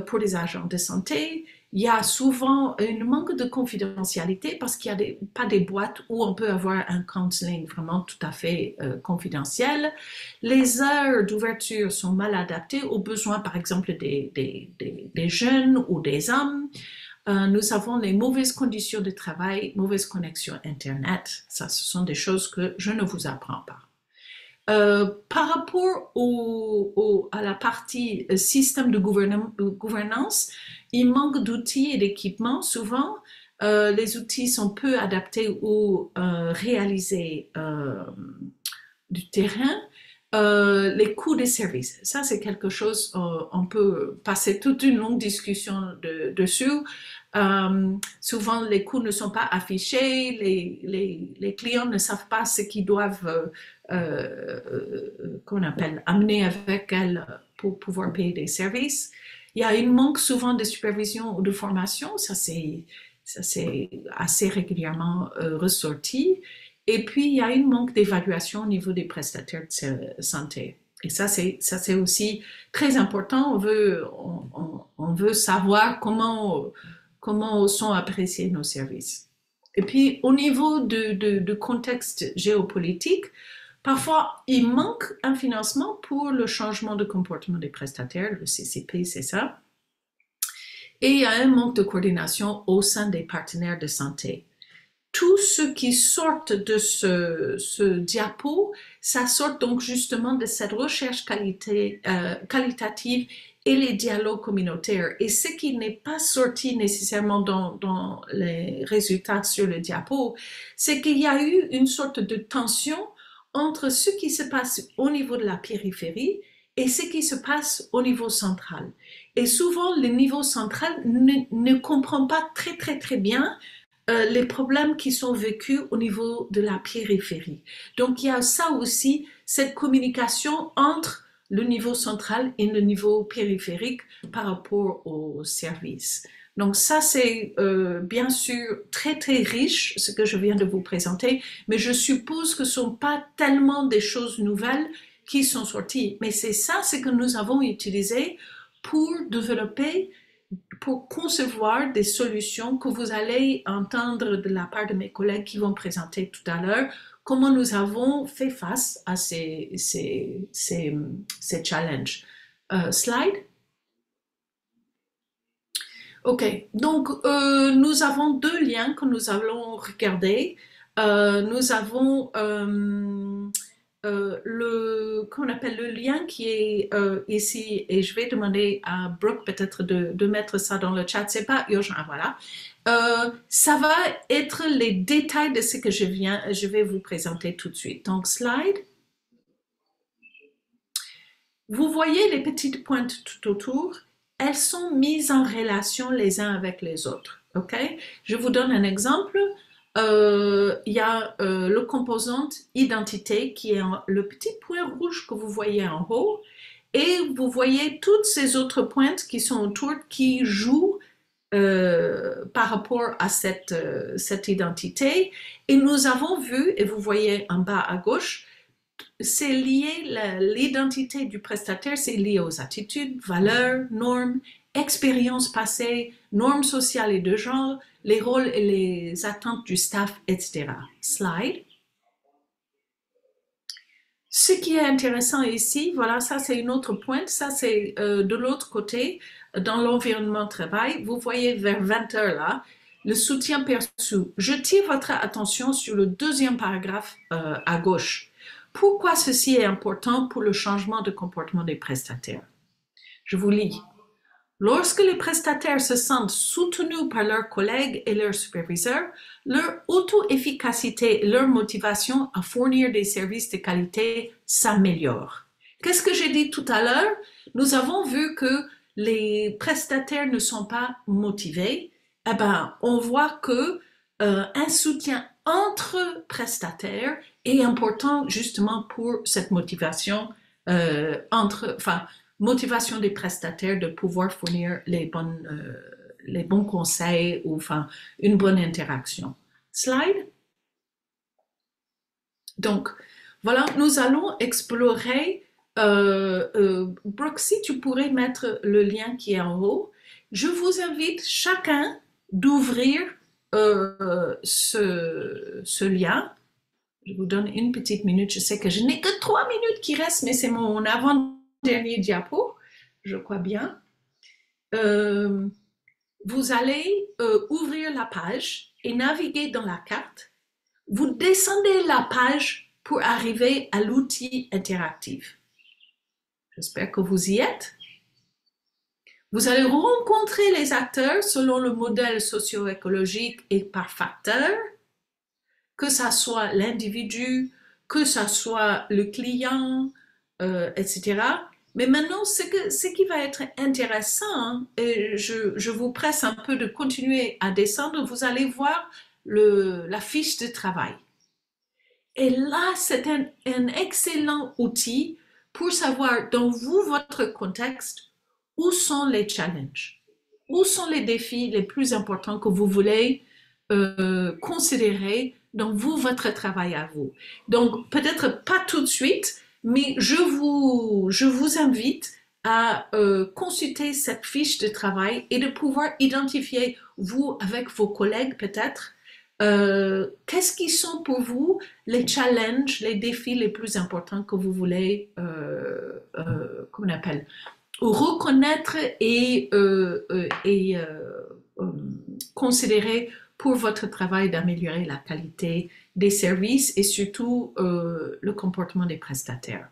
pour les agents de santé. Il y a souvent un manque de confidentialité parce qu'il n'y a pas des boîtes où on peut avoir un counseling vraiment tout à fait confidentiel. Les heures d'ouverture sont mal adaptées aux besoins, par exemple, des jeunes ou des hommes. Nous avons les mauvaises conditions de travail, mauvaise connexion Internet. Ça, ce sont des choses que je ne vous apprends pas. Par rapport à la partie système de gouvernance, il manque d'outils et d'équipements. Souvent, les outils sont peu adaptés ou réalisés du terrain. Les coûts des services, ça c'est quelque chose, on peut passer toute une longue discussion dessus. Souvent les coûts ne sont pas affichés, les clients ne savent pas ce qu'ils doivent qu'on appelle amener avec elles pour pouvoir payer des services. Il y a un manque souvent de supervision ou de formation, ça c'est assez régulièrement ressorti. Et puis, il y a un manque d'évaluation au niveau des prestataires de santé. Et ça, c'est aussi très important. On veut savoir comment sont appréciés nos services. Et puis, au niveau de contexte géopolitique, parfois, il manque un financement pour le changement de comportement des prestataires. Le CCP, c'est ça. Et il y a un manque de coordination au sein des partenaires de santé. Tout ce qui sort de ce diapo, ça sort donc justement de cette recherche qualitative et les dialogues communautaires. Et ce qui n'est pas sorti nécessairement dans les résultats sur le diapo, c'est qu'il y a eu une sorte de tension entre ce qui se passe au niveau de la périphérie et ce qui se passe au niveau central. Et souvent, le niveau central ne comprend pas très bien les problèmes qui sont vécus au niveau de la périphérie. Donc, il y a ça aussi, cette communication entre le niveau central et le niveau périphérique par rapport aux services. Donc ça, c'est bien sûr très très riche, ce que je viens de vous présenter, mais je suppose que ce ne sont pas tellement des choses nouvelles qui sont sorties. Mais c'est ça, ce que nous avons utilisé pour développer, pour concevoir des solutions que vous allez entendre de la part de mes collègues qui vont présenter tout à l'heure, comment nous avons fait face à ces challenges. Slide. Ok, donc nous avons deux liens que nous allons regarder. Nous avons qu'on appelle le lien qui est ici, et je vais demander à Brooke peut-être de mettre ça dans le chat, c'est pas urgent, voilà. Ça va être les détails de ce que je vais vous présenter tout de suite. Donc, slide. Vous voyez les petites pointes tout autour, elles sont mises en relation les uns avec les autres, ok? Je vous donne un exemple. Il y a le composante identité qui est le petit point rouge que vous voyez en haut, et vous voyez toutes ces autres pointes qui sont autour qui jouent par rapport à cette identité. Et nous avons vu, et vous voyez en bas à gauche, c'est lié, l'identité du prestataire, c'est lié aux attitudes, valeurs, normes, expériences passées, normes sociales et de genre, les rôles et les attentes du staff, etc. Slide. Ce qui est intéressant ici, voilà, ça c'est une autre pointe, ça c'est de l'autre côté, dans l'environnement de travail, vous voyez vers 20 heures là, le soutien perçu. Je tire votre attention sur le deuxième paragraphe à gauche. Pourquoi ceci est important pour le changement de comportement des prestataires? Je vous lis. Lorsque les prestataires se sentent soutenus par leurs collègues et leurs superviseurs, leur auto-efficacité et leur motivation à fournir des services de qualité s'améliore. Qu'est-ce que j'ai dit tout à l'heure? Nous avons vu que les prestataires ne sont pas motivés. Eh ben, on voit que un soutien entre prestataires est important justement pour cette motivation motivation des prestataires de pouvoir fournir les bons conseils ou une bonne interaction. Slide. Donc, voilà, nous allons explorer, Brooke, si tu pourrais mettre le lien qui est en haut, je vous invite chacun d'ouvrir ce lien. Je vous donne une petite minute, je sais que je n'ai que 3 minutes qui restent, mais c'est mon avant-dernier diapo, je crois bien. Vous allez ouvrir la page et naviguer dans la carte. Vous descendez la page pour arriver à l'outil interactif. J'espère que vous y êtes. Vous allez rencontrer les acteurs selon le modèle socio-écologique et par facteur, que ça soit l'individu, que ça soit le client, etc. Mais maintenant, ce qui va être intéressant, et je vous presse un peu de continuer à descendre, vous allez voir la fiche de travail. Et là, c'est un excellent outil pour savoir dans votre contexte, où sont les challenges, où sont les défis les plus importants que vous voulez considérer dans votre travail à vous. Donc, peut-être pas tout de suite, mais je vous invite à consulter cette fiche de travail et de pouvoir identifier, vous, avec vos collègues peut-être, qu'est-ce qui sont pour vous les challenges, les défis les plus importants que vous voulez, comment on appelle, reconnaître et considérer pour votre travail d'améliorer la qualité des services et surtout le comportement des prestataires.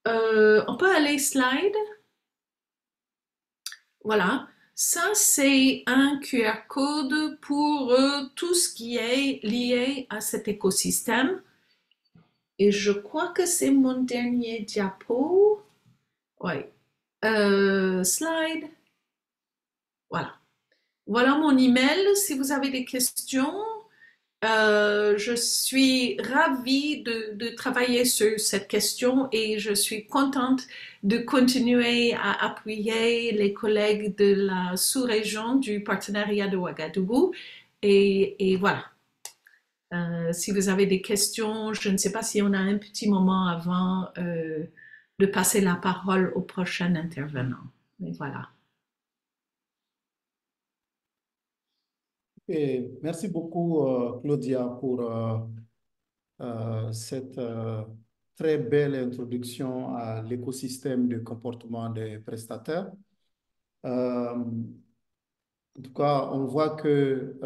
On peut aller slide. Voilà, ça c'est un QR code pour tout ce qui est lié à cet écosystème. Et je crois que c'est mon dernier diapo. Oui. Slide. Voilà. Voilà mon email. Si vous avez des questions, je suis ravie de travailler sur cette question et je suis contente de continuer à appuyer les collègues de la sous-région du partenariat de Ouagadougou. Et voilà. Si vous avez des questions, je ne sais pas si on a un petit moment avant de passer la parole au prochain intervenant. Mais voilà. Et merci beaucoup, Claudia, pour cette très belle introduction à l'écosystème de comportement des prestataires. En tout cas, on voit que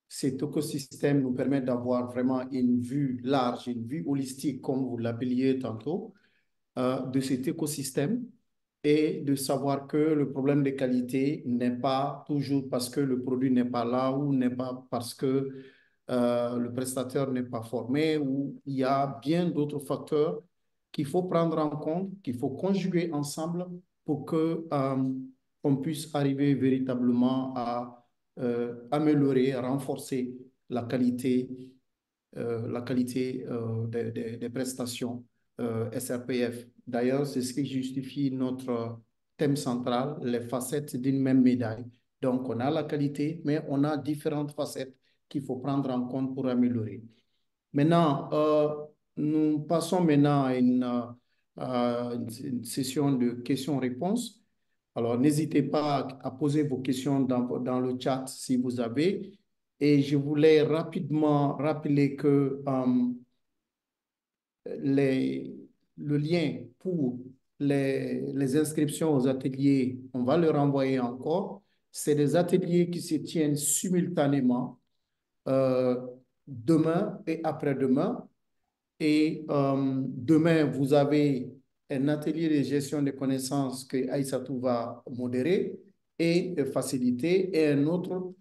cet écosystème nous permet d'avoir vraiment une vue large, une vue holistique, comme vous l'appeliez tantôt, de cet écosystème et de savoir que le problème de qualité n'est pas toujours parce que le produit n'est pas là ou n'est pas parce que le prestataire n'est pas formé ou il y a bien d'autres facteurs qu'il faut prendre en compte, qu'il faut conjuguer ensemble pour que on puisse arriver véritablement à améliorer, à renforcer la qualité des prestations SRPF. D'ailleurs, c'est ce qui justifie notre thème central, les facettes d'une même médaille. Donc, on a la qualité, mais on a différentes facettes qu'il faut prendre en compte pour améliorer. Maintenant, nous passons maintenant à une session de questions-réponses. Alors, n'hésitez pas à poser vos questions dans le chat si vous avez. Et je voulais rapidement rappeler que les, le lien pour les inscriptions aux ateliers, on va le renvoyer encore. C'est des ateliers qui se tiennent simultanément euh, demain et après-demain. Et demain, vous avez un atelier de gestion des connaissances que Aïssatou va modérer et faciliter, et un autre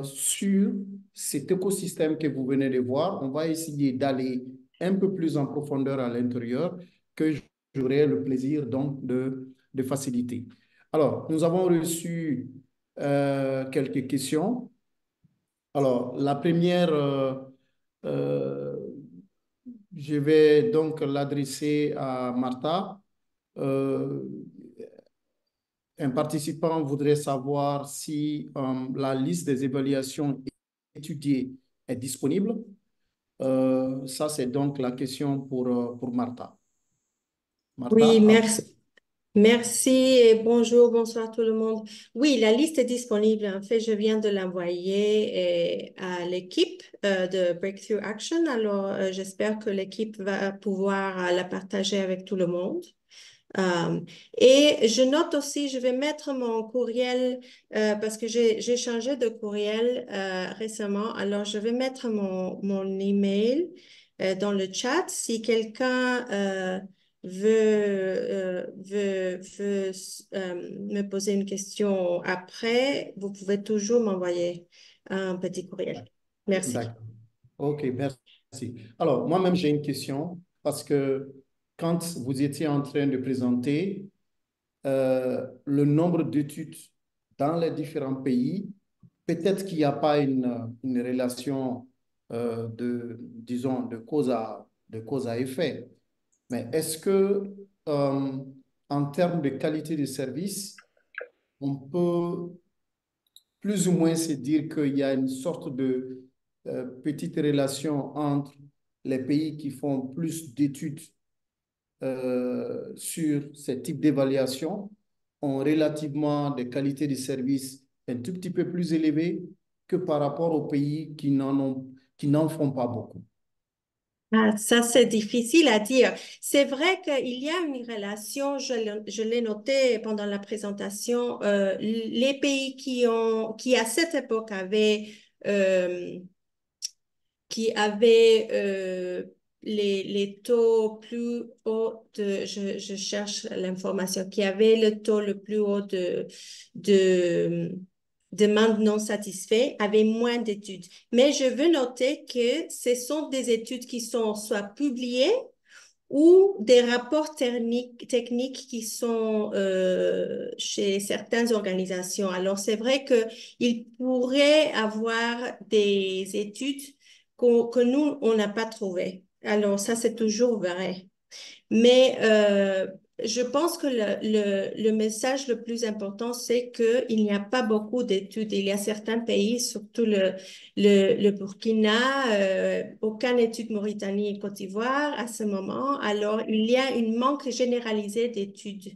sur cet écosystème que vous venez de voir. On va essayer d'aller un peu plus en profondeur à l'intérieur, que j'aurai le plaisir donc de faciliter. Alors, nous avons reçu quelques questions. Alors, la première, euh, je vais donc l'adresser à Martha. Euh, un participant voudrait savoir si la liste des évaluations étudiées est disponible. Ça, c'est donc la question pour Martha. Oui, Martha? merci. Merci et bonjour, bonsoir tout le monde. Oui, la liste est disponible. En fait, je viens de l'envoyer à l'équipe de Breakthrough Action. Alors, j'espère que l'équipe va pouvoir la partager avec tout le monde. Et je note aussi, je vais mettre mon courriel parce que j'ai changé de courriel récemment. Alors, je vais mettre mon email dans le chat. Si quelqu'un veut me poser une question après, vous pouvez toujours m'envoyer un petit courriel. Merci. D'accord. OK, merci. Alors, moi-même, j'ai une question parce que quand vous étiez en train de présenter le nombre d'études dans les différents pays, peut-être qu'il n'y a pas une relation disons, de cause à effet. Mais est-ce que, en termes de qualité de service, on peut plus ou moins se dire qu'il y a une sorte de petite relation entre les pays qui font plus d'études sur ce type d'évaluation ont relativement des qualités de service un tout petit peu plus élevées que par rapport aux pays qui n'en font pas beaucoup. Ah, ça, c'est difficile à dire. C'est vrai qu'il y a une relation, je l'ai noté pendant la présentation, les pays qui à cette époque euh, avaient les taux plus hauts je cherche l'information, qui avaient le taux le plus haut de demandes non satisfaites, avaient moins d'études. Mais je veux noter que ce sont des études qui sont soit publiées ou des rapports techniques qui sont chez certaines organisations. Alors, c'est vrai qu'il pourrait avoir des études que nous, on n'a pas trouvées. Alors, ça, c'est toujours vrai. Mais je pense que le message le plus important, c'est qu'il n'y a pas beaucoup d'études. Il y a certains pays, surtout le Burkina, aucune étude Mauritanie et Côte d'Ivoire à ce moment. Alors, il y a une manque généralisée d'études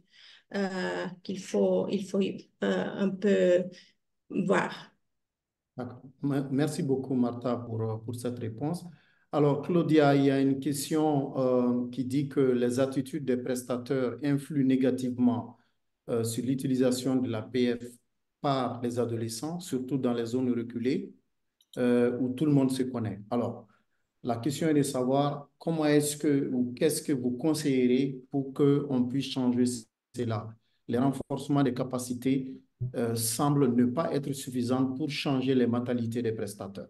il faut un peu voir. D'accord. Merci beaucoup, Martha, pour cette réponse. Alors, Claudia, il y a une question qui dit que les attitudes des prestataires influent négativement sur l'utilisation de la PF par les adolescents, surtout dans les zones reculées où tout le monde se connaît. Alors, la question est de savoir comment est-ce que ou qu'est-ce que vous conseillerez pour qu'on puisse changer cela. Les renforcements des capacités semblent ne pas être suffisants pour changer les mentalités des prestataires.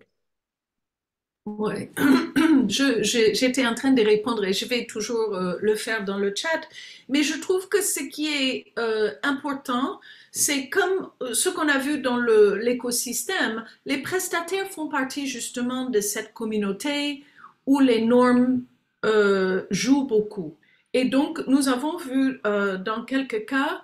Ouais. J'étais en train de répondre et je vais toujours le faire dans le chat, mais je trouve que ce qui est important, c'est comme ce qu'on a vu dans l'écosystème, les prestataires font partie justement de cette communauté où les normes jouent beaucoup. Et donc, nous avons vu dans quelques cas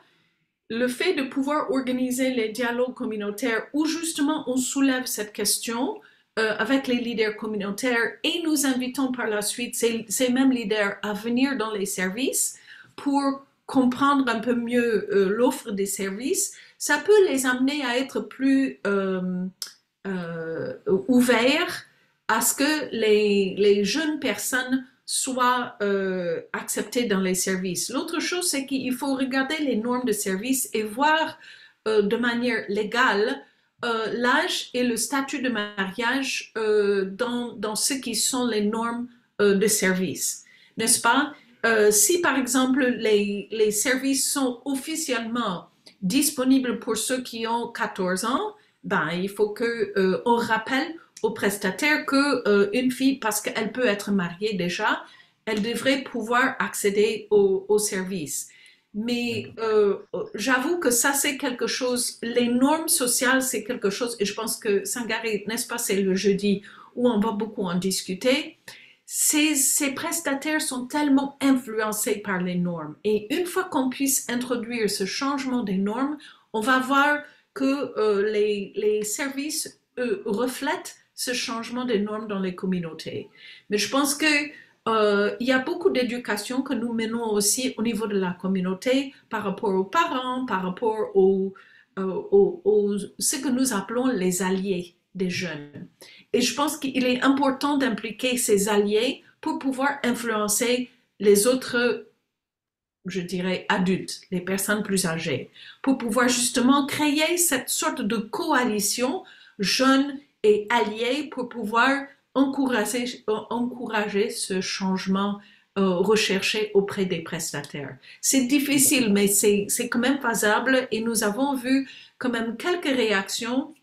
le fait de pouvoir organiser les dialogues communautaires où justement on soulève cette question avec les leaders communautaires et nous invitons par la suite ces mêmes leaders à venir dans les services pour comprendre un peu mieux l'offre des services, ça peut les amener à être plus ouverts à ce que les jeunes personnes soient acceptées dans les services. L'autre chose, c'est qu'il faut regarder les normes de service et voir de manière légale l'âge et le statut de mariage dans ce qui sont les normes de service. N'est-ce pas? Si par exemple les services sont officiellement disponibles pour ceux qui ont 14 ans, ben, il faut qu'on rappelle aux prestataires qu'une fille, parce qu'elle peut être mariée déjà, elle devrait pouvoir accéder au service. Mais j'avoue que ça, c'est quelque chose, les normes sociales, c'est quelque chose, et je pense que Sangaré, n'est-ce pas, c'est le jeudi où on va beaucoup en discuter. Ces prestataires sont tellement influencés par les normes. Et une fois qu'on puisse introduire ce changement des normes, on va voir que les services reflètent ce changement des normes dans les communautés. Mais je pense que il y a beaucoup d'éducation que nous menons aussi au niveau de la communauté par rapport aux parents, par rapport ce que nous appelons les alliés des jeunes. Et je pense qu'il est important d'impliquer ces alliés pour pouvoir influencer les autres, je dirais, adultes, les personnes plus âgées, pour pouvoir justement créer cette sorte de coalition jeunes et alliés pour pouvoir encourager ce changement recherché auprès des prestataires. C'est difficile, mais c'est quand même faisable et nous avons vu quand même quelques réactions.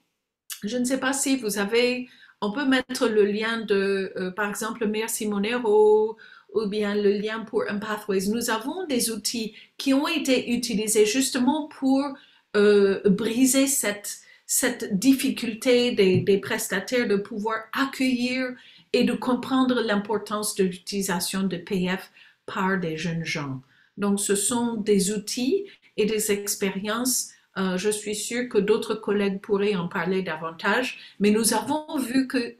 Je ne sais pas si vous avez, on peut mettre le lien de, par exemple, Merci Monero ou bien le lien pour Empathways. Nous avons des outils qui ont été utilisés justement pour briser cette difficulté des prestataires de pouvoir accueillir et de comprendre l'importance de l'utilisation de PF par des jeunes gens. Donc, ce sont des outils et des expériences. Je suis sûre que d'autres collègues pourraient en parler davantage, mais nous avons vu que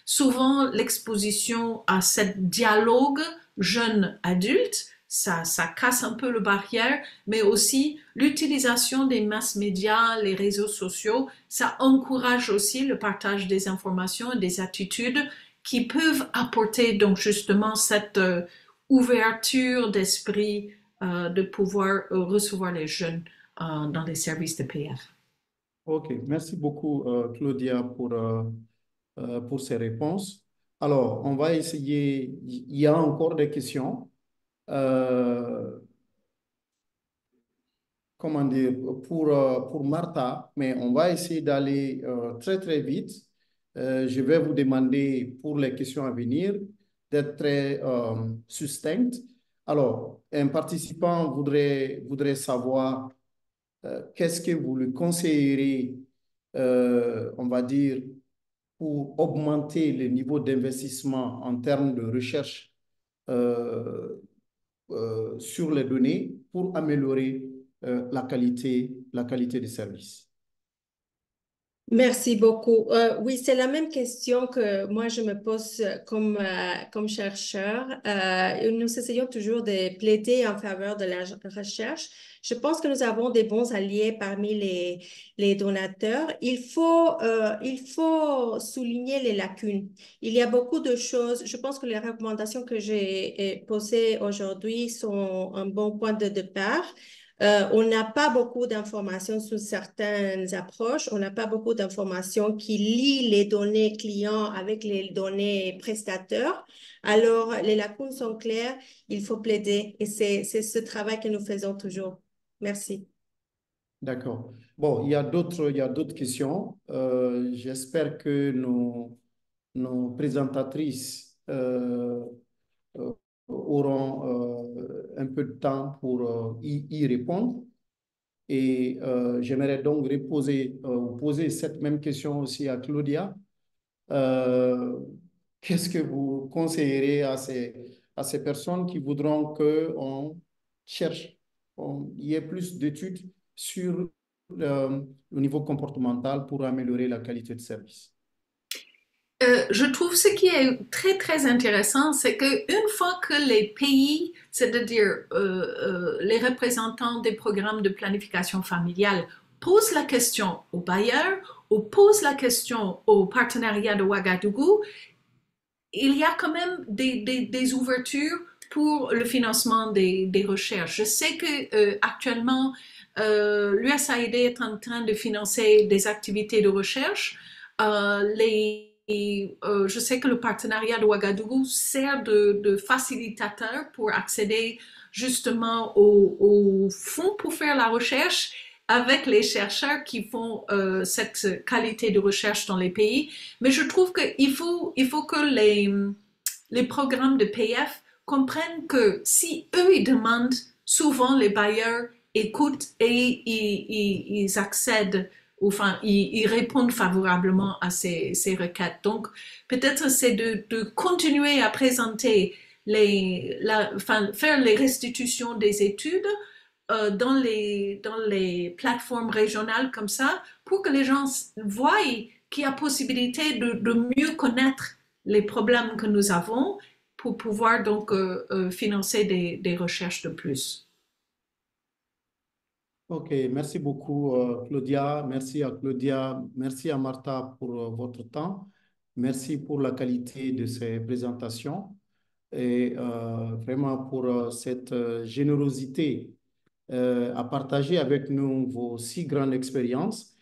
souvent l'exposition à ce dialogue jeune-adulte, ça casse un peu le barrière, mais aussi l'utilisation des mass médias, les réseaux sociaux, ça encourage aussi le partage des informations et des attitudes qui peuvent apporter donc justement cette ouverture d'esprit de pouvoir recevoir les jeunes dans les services de PF. OK, merci beaucoup Claudia pour ces réponses. Alors, on va essayer, il y a encore des questions. Comment dire, pour Martha, mais on va essayer d'aller très, très vite. Je vais vous demander pour les questions à venir d'être très succinctes Alors, un participant voudrait savoir qu'est-ce que vous lui conseillerez, on va dire, pour augmenter le niveau d'investissement en termes de recherche euh, sur les données pour améliorer la qualité des services. Merci beaucoup. Oui, c'est la même question que moi je me pose comme chercheur. Nous essayons toujours de plaider en faveur de la recherche. Je pense que nous avons des bons alliés parmi les donateurs. Il faut souligner les lacunes. Il y a beaucoup de choses. Je pense que les recommandations que j'ai posées aujourd'hui sont un bon point de départ. On n'a pas beaucoup d'informations sur certaines approches. On n'a pas beaucoup d'informations qui lient les données clients avec les données prestataires. Alors, les lacunes sont claires. Il faut plaider et c'est ce travail que nous faisons toujours. Merci. D'accord. Bon, il y a d'autres questions. J'espère que nos présentatrices euh, auront un peu de temps pour y répondre. Et j'aimerais donc poser cette même question aussi à Claudia. Euh, Qu'est-ce que vous conseillerez à ces personnes qui voudront qu'on cherche, il y ait plus d'études sur le niveau comportemental pour améliorer la qualité de service? Je trouve ce qui est très très intéressant, c'est qu'une fois que les pays, c'est-à-dire les représentants des programmes de planification familiale, posent la question aux bailleurs ou posent la question au partenariat de Ouagadougou, il y a quand même des ouvertures pour le financement des recherches. Je sais que actuellement, l'USAID est en train de financer des activités de recherche. Je sais que le partenariat de Ouagadougou sert de facilitateur pour accéder justement aux fonds pour faire la recherche avec les chercheurs qui font cette qualité de recherche dans les pays. Mais je trouve il faut que les programmes de PF comprennent que si eux, ils demandent, souvent les bailleurs écoutent et ils accèdent, enfin, ils répondent favorablement à ces requêtes. Donc, peut-être c'est de continuer à présenter enfin, faire les restitutions des études dans les plateformes régionales comme ça pour que les gens voient qu'il y a possibilité de mieux connaître les problèmes que nous avons pour pouvoir donc financer des recherches de plus. Ok, merci beaucoup, Claudia. Merci à Claudia. Merci à Martha pour votre temps. Merci pour la qualité de ces présentations et vraiment pour cette générosité à partager avec nous vos si grandes expériences.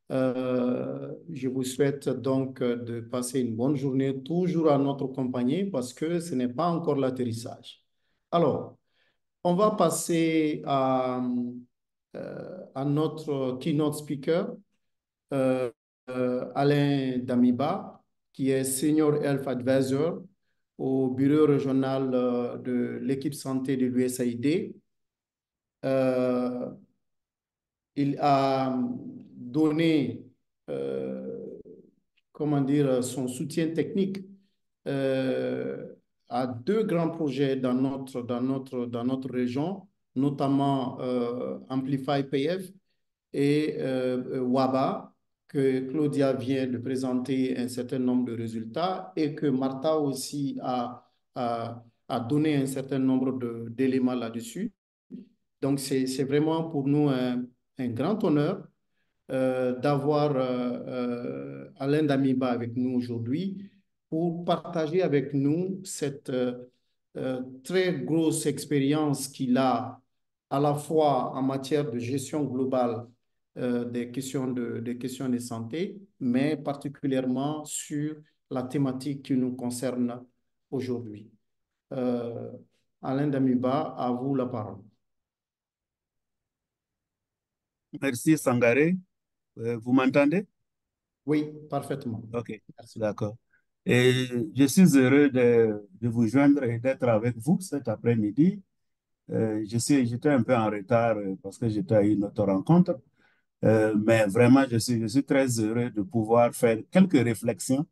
Je vous souhaite donc de passer une bonne journée, toujours à notre compagnie, parce que ce n'est pas encore l'atterrissage. Alors, on va passer à notre keynote speaker, euh, Alain Damiba, qui est Senior Health Advisor au bureau régional de l'équipe santé de l'USAID. Euh, il a donné, comment dire, son soutien technique euh, à deux grands projets dans notre région, notamment Amplify PF et WABA, que Claudia vient de présenter un certain nombre de résultats et que Martha aussi a donné un certain nombre d'éléments là-dessus. Donc, c'est vraiment pour nous un grand honneur d'avoir Alain Damiba avec nous aujourd'hui pour partager avec nous cette très grosse expérience qu'il a à la fois en matière de gestion globale des questions de santé, mais particulièrement sur la thématique qui nous concerne aujourd'hui. Euh, Alain Damiba, à vous la parole. Merci Sangaré. Vous m'entendez? Oui, parfaitement. Ok, Merci. d'accord. Et je suis heureux de vous joindre et d'être avec vous cet après-midi. J'étais un peu en retard parce que j'étais à une autre rencontre, mais vraiment, je suis très heureux de pouvoir faire quelques réflexions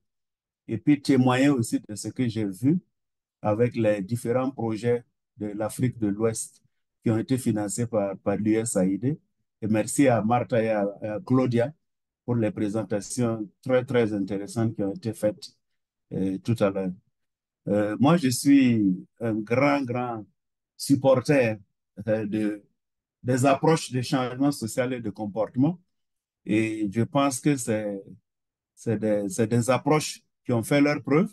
et puis témoigner aussi de ce que j'ai vu avec les différents projets de l'Afrique de l'Ouest qui ont été financés par l'USAID. Et merci à Martha et à Claudia pour les présentations très, très intéressantes qui ont été faites tout à l'heure. Moi, je suis un grand, grand supporter des approches de changement social et de comportement. Et je pense que c'est des approches qui ont fait leur preuve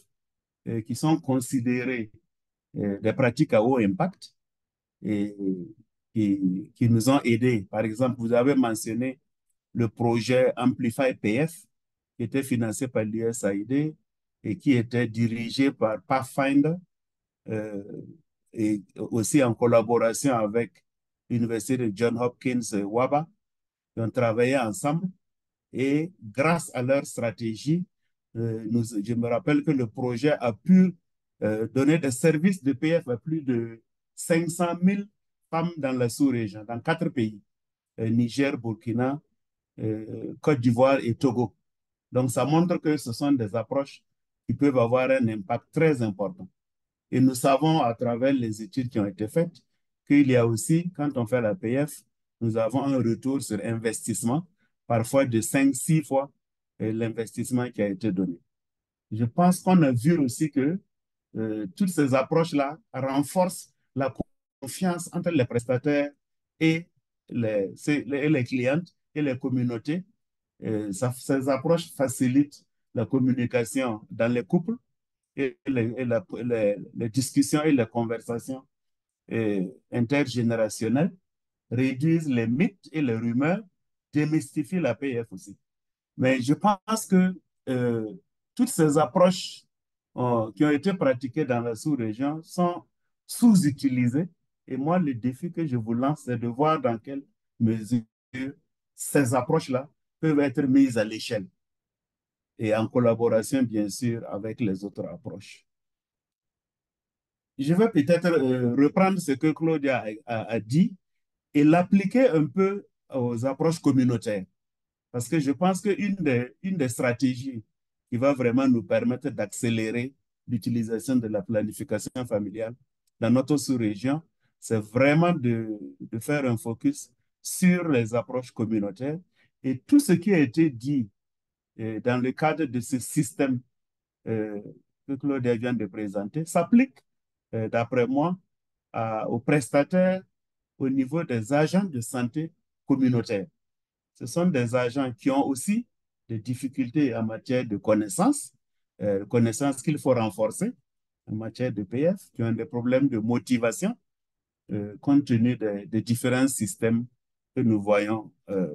et qui sont considérées des pratiques à haut impact et qui nous ont aidés. Par exemple, vous avez mentionné le projet Amplify PF qui était financé par l'USAID et qui était dirigé par Pathfinder euh, et aussi en collaboration avec l'Université de Johns Hopkins Waba, qui ont travaillé ensemble. Et grâce à leur stratégie, je me rappelle que le projet a pu donner des services de PF à plus de 500 000 femmes dans la sous-région, dans 4 pays, Niger, Burkina, Côte d'Ivoire et Togo. Donc, ça montre que ce sont des approches qui peuvent avoir un impact très important. Et nous savons à travers les études qui ont été faites qu'il y a aussi, quand on fait la PF, nous avons un retour sur investissement, parfois de 5-6 fois l'investissement qui a été donné. Je pense qu'on a vu aussi que toutes ces approches-là renforcent la confiance entre les prestataires et les clientes et les communautés. Ces approches facilitent la communication dans les couples et les discussions et les conversations intergénérationnelles, réduisent les mythes et les rumeurs, démystifient la PF aussi. Mais je pense que euh, toutes ces approches qui ont été pratiquées dans la sous-région sont sous-utilisées. Et moi, le défi que je vous lance, c'est de voir dans quelle mesure ces approches-là peuvent être mises à l'échelle et en collaboration, bien sûr, avec les autres approches. Je vais peut-être reprendre ce que Claudia a dit et l'appliquer un peu aux approches communautaires. Parce que je pense qu'une une des stratégies qui va vraiment nous permettre d'accélérer l'utilisation de la planification familiale dans notre sous-région, c'est vraiment de faire un focus sur les approches communautaires. Et tout ce qui a été dit dans le cadre de ce système euh, que Claudia vient de présenter s'applique, d'après moi, aux prestataires au niveau des agents de santé communautaire. Ce sont des agents qui ont aussi des difficultés en matière de connaissances qu'il faut renforcer en matière de PF, qui ont des problèmes de motivation compte tenu des différents systèmes que nous voyons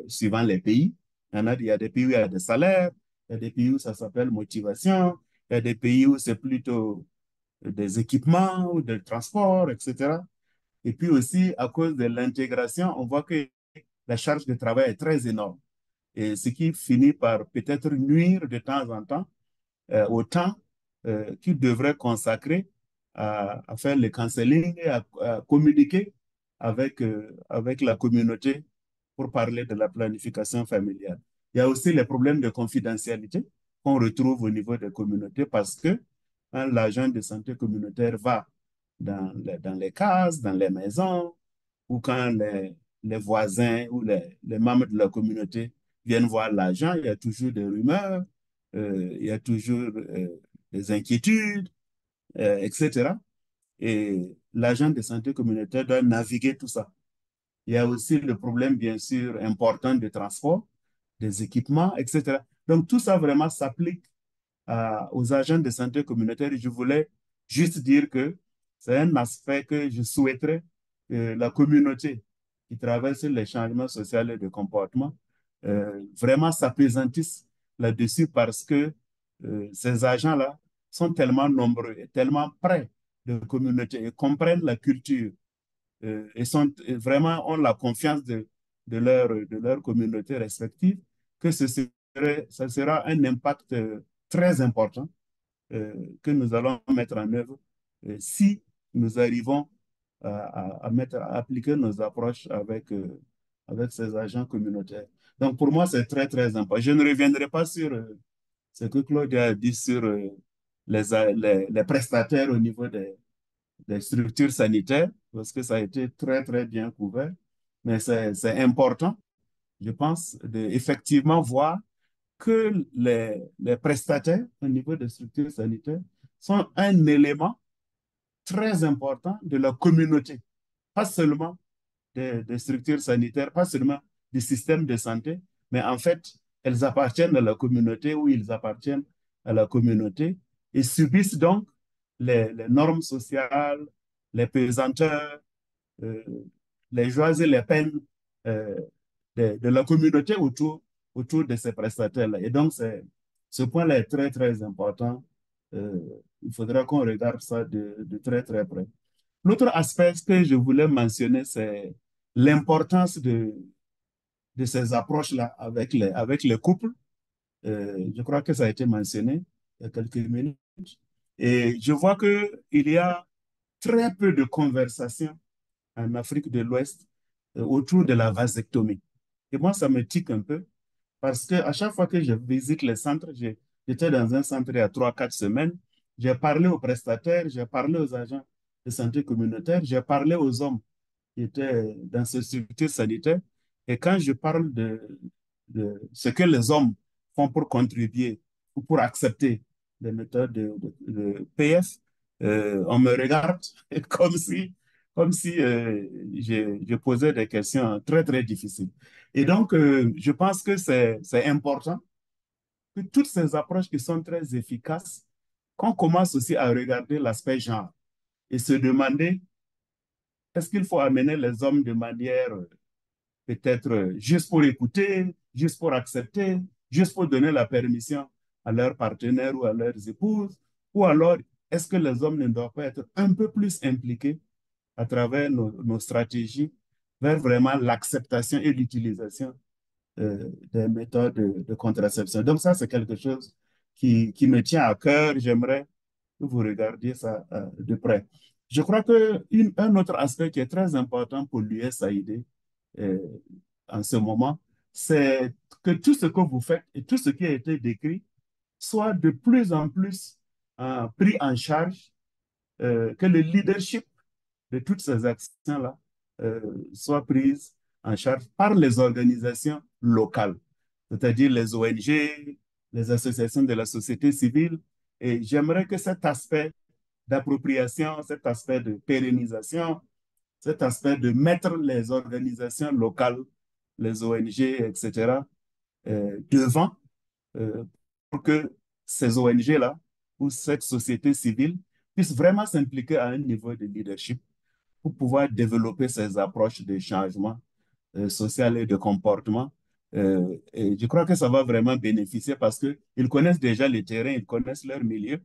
suivant les pays. Il y a des pays où il y a des salaires, il y a des pays où ça s'appelle motivation, il y a des pays où c'est plutôt des équipements ou des transports, etc. Et puis aussi, à cause de l'intégration, on voit que la charge de travail est très énorme. Et ce qui finit par peut-être nuire de temps en temps au temps qu'ils devraient consacrer à faire le counseling et à communiquer avec la communauté pour parler de la planification familiale. Il y a aussi les problèmes de confidentialité qu'on retrouve au niveau des communautés parce que quand l'agent de santé communautaire va dans les cases, dans les maisons, ou quand les voisins ou les membres de la communauté viennent voir l'agent, il y a toujours des rumeurs, il y a toujours des inquiétudes, etc. Et l'agent de santé communautaire doit naviguer tout ça. Il y a aussi le problème, bien sûr, important de transport, des équipements, etc. Donc, tout ça vraiment s'applique aux agents de santé communautaire. Et je voulais juste dire que c'est un aspect que je souhaiterais que la communauté qui traverse les changements sociaux et de comportement vraiment s'appesantisse là-dessus parce que ces agents-là sont tellement nombreux et tellement près de la communauté et comprennent la culture et vraiment ont la confiance de leur communauté respective que ça sera un impact très important que nous allons mettre en œuvre si nous arrivons à appliquer nos approches avec ces agents communautaires. Donc, pour moi, c'est très, très important. Je ne reviendrai pas sur ce que Claudia a dit sur les prestataires au niveau des structures sanitaires, parce que ça a été très, très bien couvert. Mais c'est important, je pense, d'effectivement voir que les prestataires au niveau des structures sanitaires sont un élément très important de la communauté, pas seulement des structures sanitaires, pas seulement du système de santé, mais en fait, elles appartiennent à la communauté ou ils appartiennent à la communauté et subissent donc les normes sociales, les pesanteurs, euh, les joies et les peines euh, de la communauté autour de ces prestataires-là. Et donc, ce point-là est très, très important. Euh, il faudra qu'on regarde ça de très, très près. L'autre aspect que je voulais mentionner, c'est l'importance de ces approches-là avec les couples. Je crois que ça a été mentionné il y a quelques minutes. Et je vois qu'il y a très peu de conversations en Afrique de l'Ouest autour de la vasectomie. Et moi, ça me tique un peu parce qu'à chaque fois que je visite les centres, j'étais dans un centre il y a 3, 4 semaines, j'ai parlé aux prestataires, j'ai parlé aux agents de santé communautaire, j'ai parlé aux hommes qui étaient dans ces structures sanitaires. Et quand je parle de ce que les hommes font pour contribuer ou pour accepter les méthodes de PF, on me regarde comme si je posais des questions très, très difficiles. Et donc, je pense que c'est important que toutes ces approches qui sont très efficaces, qu'on commence aussi à regarder l'aspect genre et se demander est-ce qu'il faut amener les hommes de manière peut-être juste pour écouter, juste pour accepter, juste pour donner la permission à leurs partenaires ou à leurs épouses, ou alors est-ce que les hommes ne doivent pas être un peu plus impliqués à travers nos stratégies vers vraiment l'acceptation et l'utilisation des méthodes de contraception. Donc ça, c'est quelque chose qui me tient à cœur. J'aimerais que vous regardiez ça de près. Je crois qu'un autre aspect qui est très important pour l'USAID en ce moment, c'est que tout ce que vous faites et tout ce qui a été décrit soit de plus en plus pris en charge, que le leadership de toutes ces actions-là soient prises en charge par les organisations locales, c'est-à-dire les ONG, les associations de la société civile. Et j'aimerais que cet aspect d'appropriation, cet aspect de pérennisation, cet aspect de mettre les organisations locales, les ONG, etc., devant pour que ces ONG-là ou cette société civile puisse vraiment s'impliquer à un niveau de leadership pour pouvoir développer ces approches de changement social et de comportement. Et je crois que ça va vraiment bénéficier parce qu'ils connaissent déjà le terrain, ils connaissent leur milieu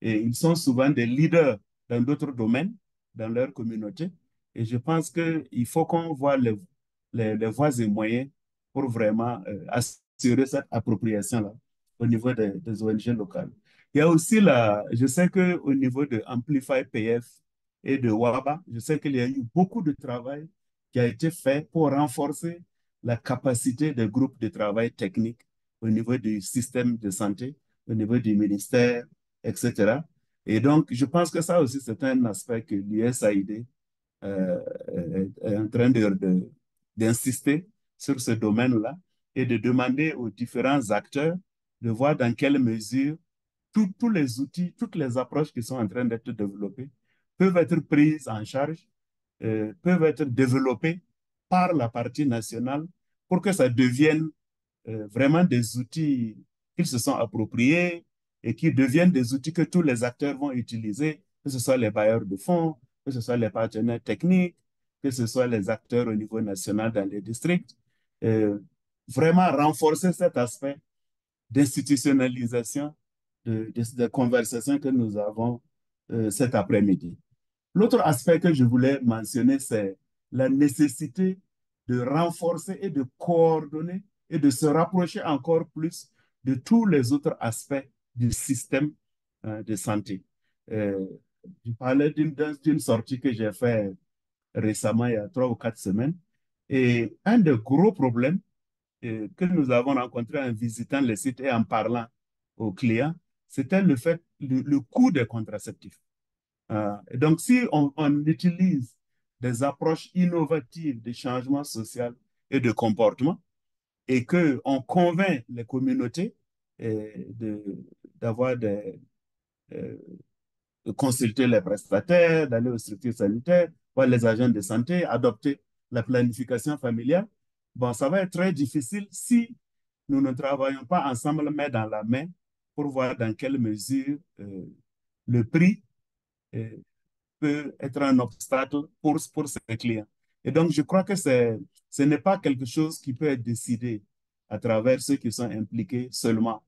et ils sont souvent des leaders dans d'autres domaines, dans leur communauté. Et je pense qu'il faut qu'on voit les voies et moyens pour vraiment assurer cette appropriation-là au niveau des ONG locales. Il y a aussi je sais qu'au niveau de Amplify PF et de WABA, je sais qu'il y a eu beaucoup de travail qui a été fait pour renforcer la capacité des groupes de travail technique au niveau du système de santé, au niveau du ministère, etc. Et donc, je pense que ça aussi, c'est un aspect que l'USAID est en train d'insister sur ce domaine-là et de demander aux différents acteurs de voir dans quelle mesure tous les outils, toutes les approches qui sont en train d'être développées peuvent être prises en charge, peuvent être développées par la partie nationale pour que ça devienne vraiment des outils qu'ils se sont appropriés et qui deviennent des outils que tous les acteurs vont utiliser, que ce soit les bailleurs de fonds, que ce soit les partenaires techniques, que ce soit les acteurs au niveau national dans les districts. Vraiment renforcer cet aspect d'institutionnalisation des conversations que nous avons cet après-midi. L'autre aspect que je voulais mentionner, c'est la nécessité de renforcer et de coordonner et de se rapprocher encore plus de tous les autres aspects du système de santé. Je parlais d'une sortie que j'ai faite récemment, il y a 3 ou 4 semaines. Et un des gros problèmes que nous avons rencontré en visitant le site et en parlant aux clients, c'était le coût des contraceptifs. Et donc, si on utilise des approches innovatives de changement social et de comportement et qu'on convainc les communautés d'avoir euh, de consulter les prestataires, d'aller aux structures sanitaires, voir les agents de santé, adopter la planification familiale, bon, ça va être très difficile si nous ne travaillons pas ensemble, main dans la main, pour voir dans quelle mesure le prix euh, peut être un obstacle pour ses clients. Et donc, je crois que ce n'est pas quelque chose qui peut être décidé à travers ceux qui sont impliqués seulement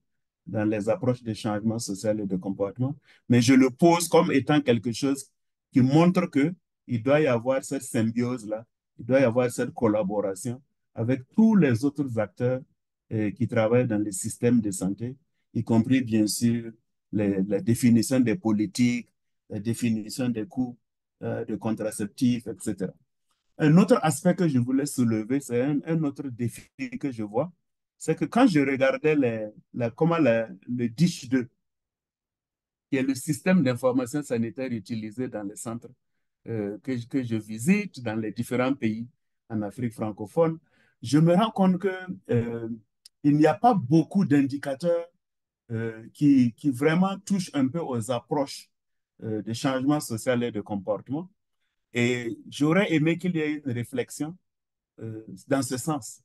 dans les approches de changement social et de comportement, mais je le pose comme étant quelque chose qui montre qu'il doit y avoir cette symbiose-là, il doit y avoir cette collaboration avec tous les autres acteurs qui travaillent dans le système de santé, y compris bien sûr la définition des politiques, la définition des coûts de contraceptifs, etc. Un autre aspect que je voulais soulever, c'est un autre défi que je vois, c'est que quand je regardais comment le DISH-2, qui est le système d'information sanitaire utilisé dans les centres que je visite dans les différents pays en Afrique francophone, je me rends compte que il n'y a pas beaucoup d'indicateurs qui vraiment touchent un peu aux approches de changement social et de comportement. Et j'aurais aimé qu'il y ait une réflexion dans ce sens,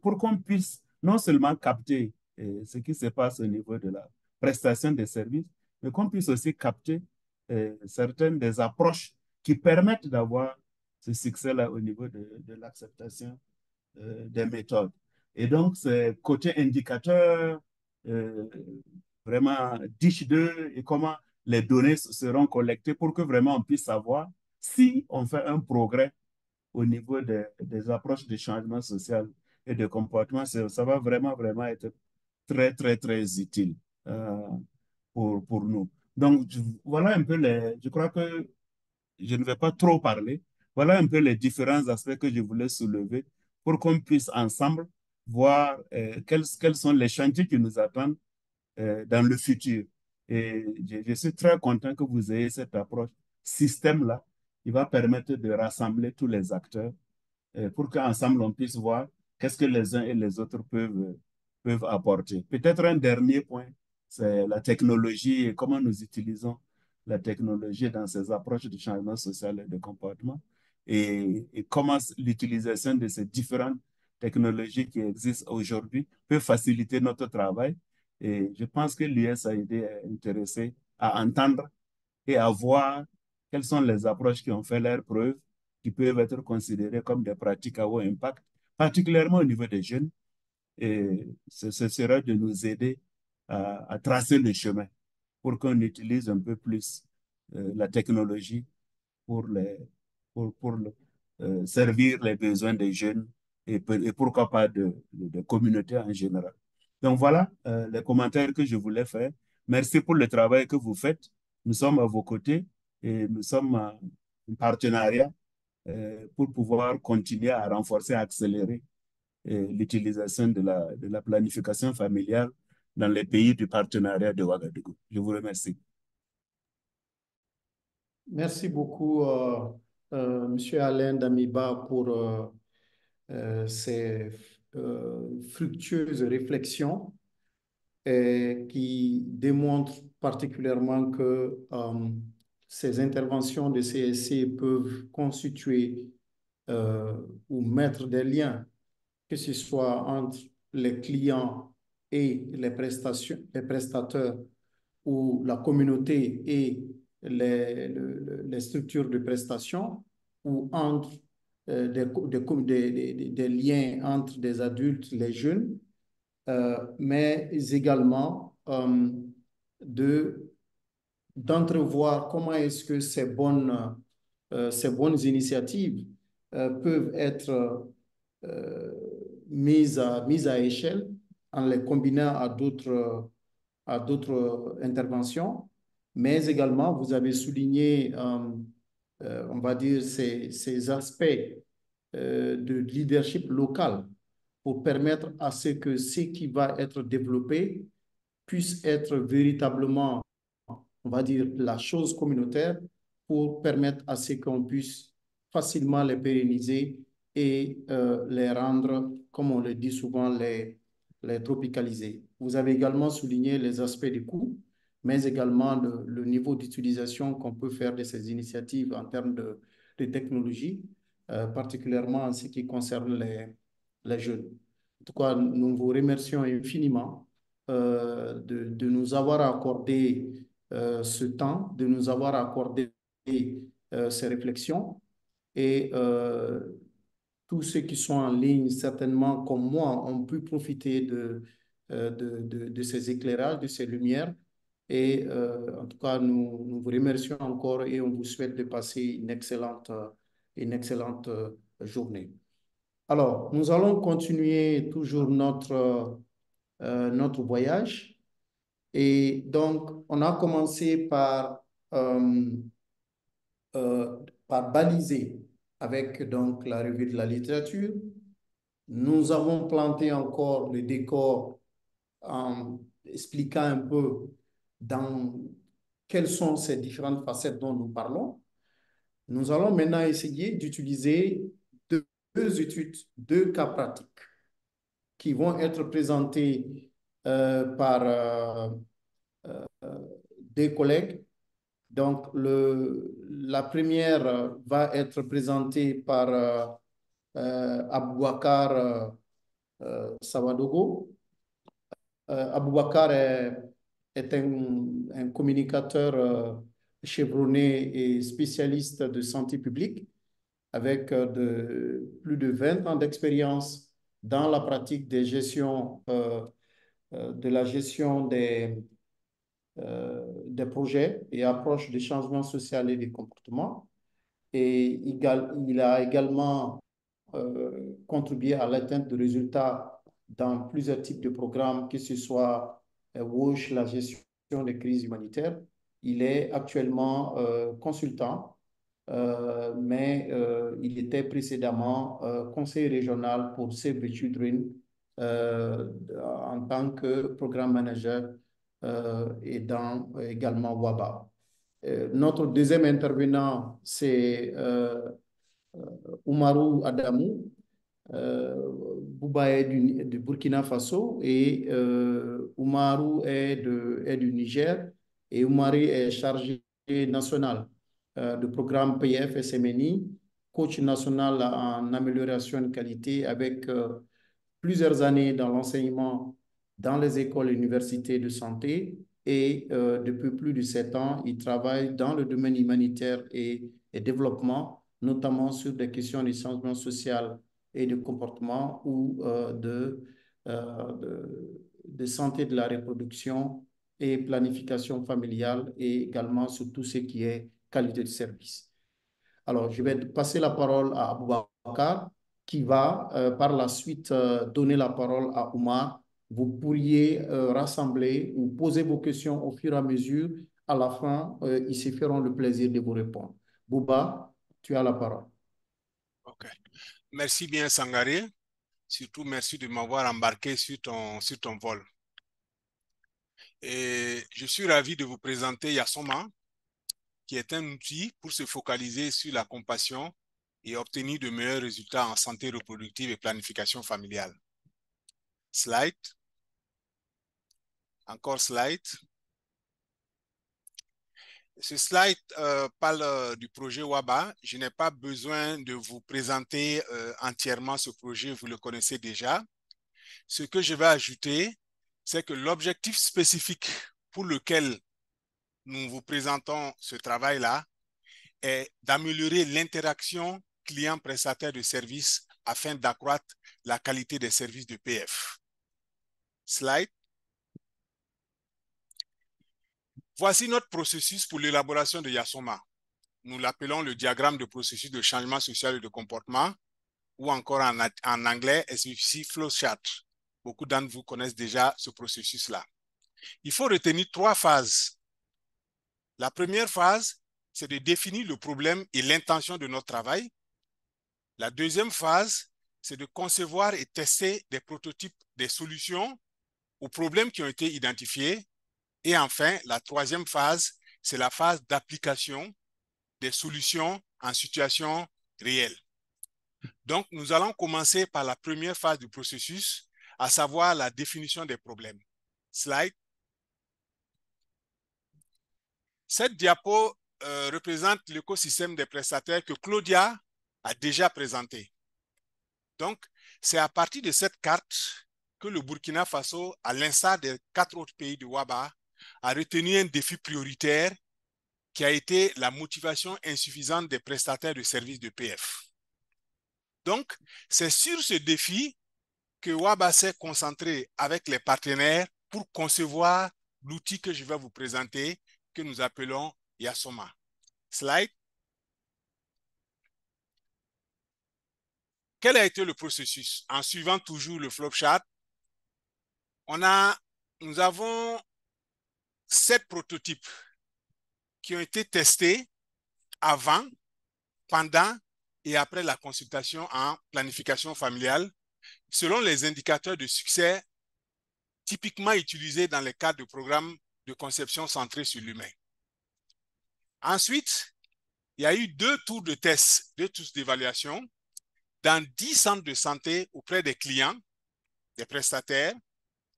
pour qu'on puisse non seulement capter ce qui se passe au niveau de la prestation des services, mais qu'on puisse aussi capter certaines des approches qui permettent d'avoir ce succès-là au niveau de l'acceptation des méthodes. Et donc, c'est côté indicateur, euh, vraiment DISH2 et comment les données seront collectées pour que vraiment on puisse savoir si on fait un progrès au niveau des approches de changement social et de comportement. Ça va vraiment, vraiment être très, très, très utile pour nous. Donc, voilà un peu je crois que je ne vais pas trop parler. Voilà un peu les différents aspects que je voulais soulever pour qu'on puisse ensemble voir quels sont les chantiers qui nous attendent dans le futur. Et je suis très content que vous ayez cette approche système-là qui va permettre de rassembler tous les acteurs pour qu'ensemble on puisse voir qu'est-ce que les uns et les autres peuvent apporter. Peut-être un dernier point, c'est la technologie et comment nous utilisons la technologie dans ces approches de changement social et de comportement et comment l'utilisation de ces différentes technologies qui existent aujourd'hui peut faciliter notre travail. Et je pense que l'USAID est intéressé à entendre et à voir quelles sont les approches qui ont fait leurs preuves, qui peuvent être considérées comme des pratiques à haut impact, particulièrement au niveau des jeunes. Et ce sera de nous aider à tracer le chemin pour qu'on utilise un peu plus la technologie pour, servir les besoins des jeunes et pourquoi pas de communautés en général. Donc voilà les commentaires que je voulais faire. Merci pour le travail que vous faites. Nous sommes à vos côtés et nous sommes en partenariat pour pouvoir continuer à renforcer, à accélérer l'utilisation de la planification familiale dans les pays du partenariat de Ouagadougou. Je vous remercie. Merci beaucoup, Monsieur Alain Damiba, pour ces fructueuses réflexions qui démontrent particulièrement que ces interventions de CSC peuvent constituer ou mettre des liens, que ce soit entre les clients et les prestateurs ou la communauté et les structures de prestation ou entre des liens entre des adultes, les jeunes, mais également de d'entrevoir comment est-ce que ces bonnes initiatives peuvent être mises à échelle en les combinant à d'autres à d'autres interventions, mais également vous avez souligné, on va dire, ces aspects de leadership local pour permettre à ce que ce qui va être développé puisse être véritablement, on va dire, la chose communautaire pour permettre à ce qu'on puisse facilement les pérenniser et les rendre, comme on le dit souvent, les tropicaliser. Vous avez également souligné les aspects des coûts, mais également le niveau d'utilisation qu'on peut faire de ces initiatives en termes de technologie, particulièrement en ce qui concerne les jeunes. En tout cas, nous vous remercions infiniment de nous avoir accordé ce temps, de nous avoir accordé ces réflexions. Et tous ceux qui sont en ligne, certainement comme moi, ont pu profiter de ces éclairages, de ces lumières. Et en tout cas, nous vous remercions encore et on vous souhaite de passer une excellente journée. Alors, nous allons continuer toujours notre voyage. Et donc, on a commencé euh, par baliser avec donc la revue de la littérature. Nous avons planté encore le décor en expliquant un peu dans quelles sont ces différentes facettes dont nous parlons. Nous allons maintenant essayer d'utiliser deux études, deux cas pratiques qui vont être présentés par des collègues. Donc, la première va être présentée par Aboubakar Sawadogo. Aboubakar est un communicateur chevronné et spécialiste de santé publique avec plus de 20 ans d'expérience dans la pratique de la gestion des projets et approches de changement social et des comportements. Et il a également contribué à l'atteinte de résultats dans plusieurs types de programmes, que ce soit WOSH, la gestion des crises humanitaires. Il est actuellement consultant, mais il était précédemment conseiller régional pour Save the Children en tant que programme manager et dans également WABA. Notre deuxième intervenant, c'est Oumarou Adamou. Bouba est du Burkina Faso et Oumarou est du Niger. Et Oumari est chargé national du programme PF SMNI, coach national en amélioration de qualité avec plusieurs années dans l'enseignement dans les écoles et universités de santé et depuis plus de 7 ans, il travaille dans le domaine humanitaire et développement, notamment sur des questions de changement social et de comportement ou de santé de la reproduction et planification familiale et également sur tout ce qui est qualité de service. Alors, je vais passer la parole à Aboubakar qui va par la suite donner la parole à Oumar. Vous pourriez rassembler ou poser vos questions au fur et à mesure. À la fin, ils se feront le plaisir de vous répondre. Bouba, tu as la parole. OK. Merci bien, Sangaré. Surtout, merci de m'avoir embarqué sur ton vol. Et je suis ravi de vous présenter Yasoma, qui est un outil pour se focaliser sur la compassion et obtenir de meilleurs résultats en santé reproductive et planification familiale. Slide. Encore slide. Ce slide parle du projet WABA. Je n'ai pas besoin de vous présenter entièrement ce projet, vous le connaissez déjà. Ce que je vais ajouter, c'est que l'objectif spécifique pour lequel nous vous présentons ce travail-là est d'améliorer l'interaction client-prestataire de services afin d'accroître la qualité des services de PF. Slide. Voici notre processus pour l'élaboration de Yasoma. Nous l'appelons le diagramme de processus de changement social et de comportement, ou encore en anglais, SFC Flowchart. Beaucoup d'entre vous connaissent déjà ce processus-là. Il faut retenir 3 phases. La première phase, c'est de définir le problème et l'intention de notre travail. La deuxième phase, c'est de concevoir et tester des prototypes, des solutions aux problèmes qui ont été identifiés. Et enfin, la troisième phase, c'est la phase d'application des solutions en situation réelle. Donc, nous allons commencer par la première phase du processus, à savoir la définition des problèmes. Slide. Cette diapo représente l'écosystème des prestataires que Claudia a déjà présenté. Donc, c'est à partir de cette carte que le Burkina Faso, à l'instar des 4 autres pays du WABA, a retenu un défi prioritaire qui a été la motivation insuffisante des prestataires de services de PF. Donc, c'est sur ce défi que WABA s'est concentré avec les partenaires pour concevoir l'outil que je vais vous présenter, que nous appelons Yasoma. Slide. Quel a été le processus? En suivant toujours le flowchart, nous avons 7 prototypes qui ont été testés avant, pendant et après la consultation en planification familiale, selon les indicateurs de succès typiquement utilisés dans les cadres de programmes de conception centrés sur l'humain. Ensuite, il y a eu 2 tours de tests, 2 tours d'évaluation dans 10 centres de santé auprès des clients, des prestataires,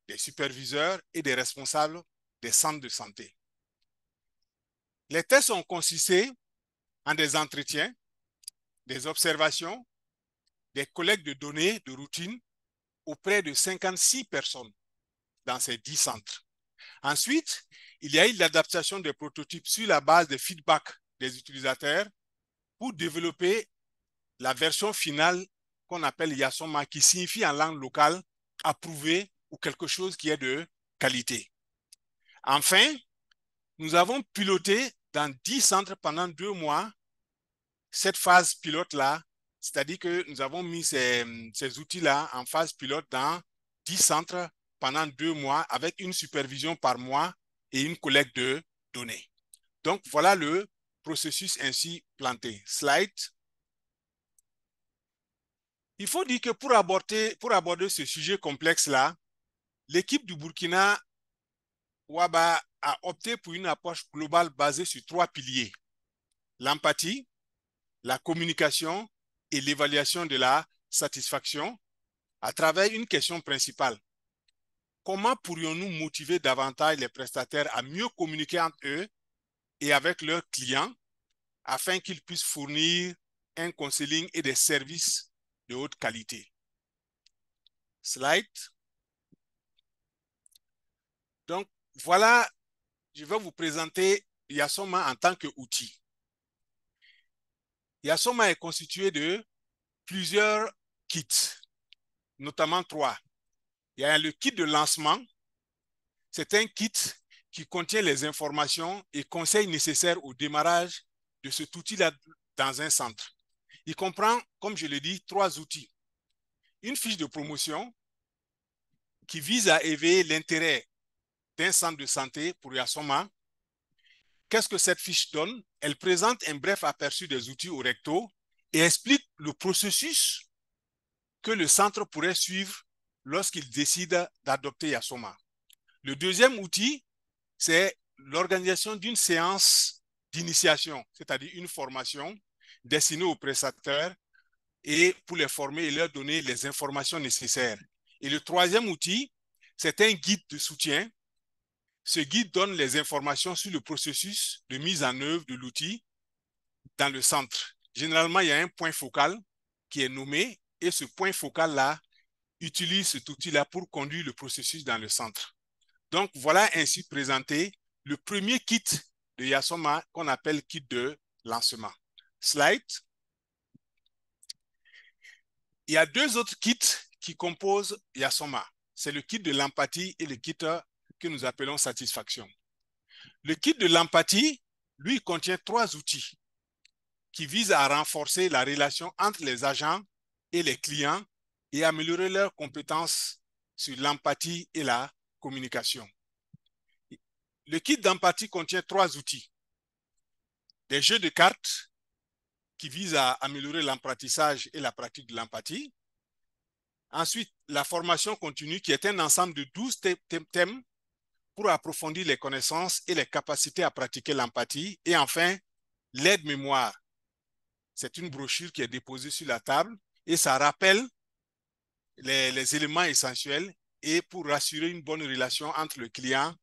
des superviseurs et des responsables des centres de santé. Les tests ont consisté en des entretiens, des observations, des collectes de données de routine auprès de 56 personnes dans ces 10 centres. Ensuite, il y a eu l'adaptation des prototypes sur la base des feedbacks des utilisateurs pour développer la version finale qu'on appelle Yasoma, qui signifie en langue locale approuvé ou quelque chose qui est de qualité. Enfin, nous avons piloté dans 10 centres pendant 2 mois cette phase pilote-là, c'est-à-dire que nous avons mis ces outils-là en phase pilote dans 10 centres pendant 2 mois avec une supervision par mois et une collecte de données. Donc, voilà le processus ainsi planté. Slide. Il faut dire que pour aborder ce sujet complexe-là, l'équipe du Burkina WABA a opté pour une approche globale basée sur 3 piliers. L'empathie, la communication et l'évaluation de la satisfaction à travers une question principale. Comment pourrions-nous motiver davantage les prestataires à mieux communiquer entre eux et avec leurs clients afin qu'ils puissent fournir un counseling et des services de haute qualité? Slide. Donc, voilà, je vais vous présenter Yasoma en tant qu'outil. Yasoma est constitué de plusieurs kits, notamment 3. Il y a le kit de lancement. C'est un kit qui contient les informations et conseils nécessaires au démarrage de cet outil-là dans un centre. Il comprend, comme je l'ai dit, 3 outils. Une fiche de promotion qui vise à éveiller l'intérêt d'un centre de santé pour Yasoma. Qu'est-ce que cette fiche donne? Elle présente un bref aperçu des outils au recto et explique le processus que le centre pourrait suivre lorsqu'il décide d'adopter Yasoma. Le deuxième outil, c'est l'organisation d'une séance d'initiation, c'est-à-dire une formation destinée aux prestataires et pour les former et leur donner les informations nécessaires. Et le troisième outil, c'est un guide de soutien. Ce guide donne les informations sur le processus de mise en œuvre de l'outil dans le centre. Généralement, il y a un point focal qui est nommé et ce point focal-là utilise cet outil-là pour conduire le processus dans le centre. Donc, voilà ainsi présenté le premier kit de Yasoma qu'on appelle kit de lancement. Slide. Il y a 2 autres kits qui composent Yasoma. C'est le kit de l'empathie et le kit que nous appelons satisfaction. Le kit de l'empathie, lui, contient 3 outils qui visent à renforcer la relation entre les agents et les clients et améliorer leurs compétences sur l'empathie et la communication. Le kit d'empathie contient 3 outils. Des jeux de cartes qui visent à améliorer l'apprentissage et la pratique de l'empathie. Ensuite, la formation continue qui est un ensemble de 12 thèmes pour approfondir les connaissances et les capacités à pratiquer l'empathie. Et enfin, l'aide-mémoire. C'est une brochure qui est déposée sur la table et ça rappelle les éléments essentiels et pour rassurer une bonne relation entre le client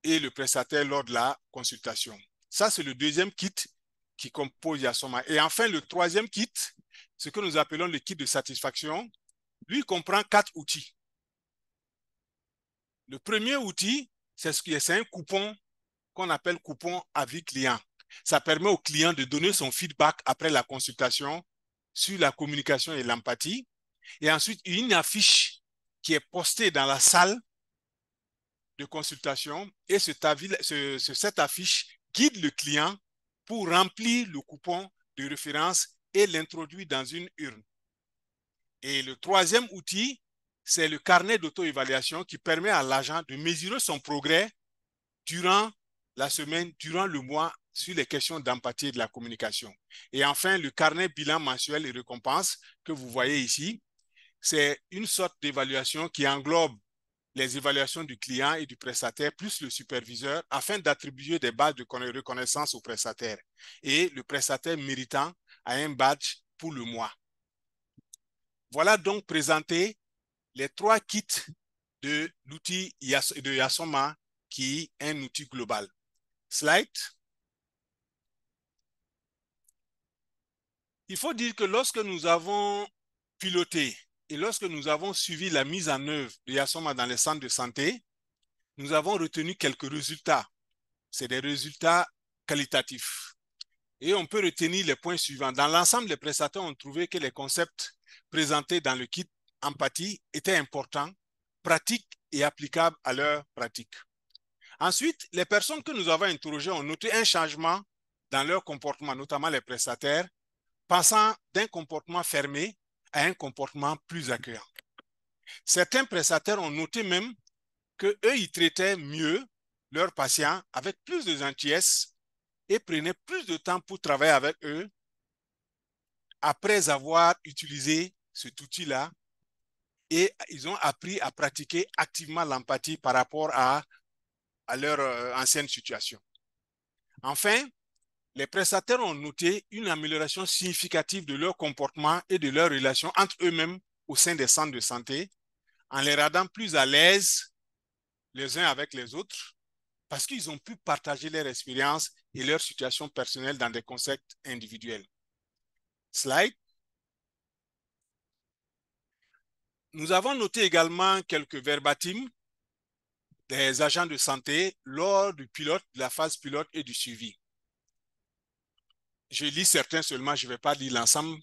et le prestataire lors de la consultation. Ça, c'est le deuxième kit qui compose Yasoma. Et enfin, le troisième kit, ce que nous appelons le kit de satisfaction, lui comprend 4 outils. Le premier outil, c'est un coupon qu'on appelle coupon avis client. Ça permet au client de donner son feedback après la consultation sur la communication et l'empathie. Et ensuite, une affiche qui est postée dans la salle de consultation et cette affiche guide le client pour remplir le coupon de référence et l'introduire dans une urne. Et le troisième outil, c'est le carnet d'auto-évaluation qui permet à l'agent de mesurer son progrès durant la semaine, durant le mois, sur les questions d'empathie et de la communication. Et enfin, le carnet bilan mensuel et récompense que vous voyez ici, c'est une sorte d'évaluation qui englobe les évaluations du client et du prestataire, plus le superviseur, afin d'attribuer des badges de reconnaissance au prestataire. Et le prestataire méritant a un badge pour le mois. Voilà donc présenté les 3 kits de l'outil de Yasoma, qui est un outil global. Slide. Il faut dire que lorsque nous avons piloté et lorsque nous avons suivi la mise en œuvre de Yasoma dans les centres de santé, nous avons retenu quelques résultats. C'est des résultats qualitatifs. Et on peut retenir les points suivants. Dans l'ensemble, les prestataires ont trouvé que les concepts présentés dans le kit empathie étaient importants, pratiques et applicables à leur pratique. Ensuite, les personnes que nous avons interrogées ont noté un changement dans leur comportement, notamment les prestataires, passant d'un comportement fermé à un comportement plus accueillant. Certains prestataires ont noté même qu'eux, ils traitaient mieux leurs patients avec plus de gentillesse et prenaient plus de temps pour travailler avec eux après avoir utilisé cet outil-là, et ils ont appris à pratiquer activement l'empathie par rapport à leur ancienne situation. Enfin, les prestataires ont noté une amélioration significative de leur comportement et de leurs relations entre eux-mêmes au sein des centres de santé, en les rendant plus à l'aise les uns avec les autres, parce qu'ils ont pu partager leur expérience et leur situation personnelle dans des concepts individuels. Slide. Nous avons noté également quelques verbatims des agents de santé lors du pilote, de la phase pilote et du suivi. Je lis certains seulement, je ne vais pas lire l'ensemble.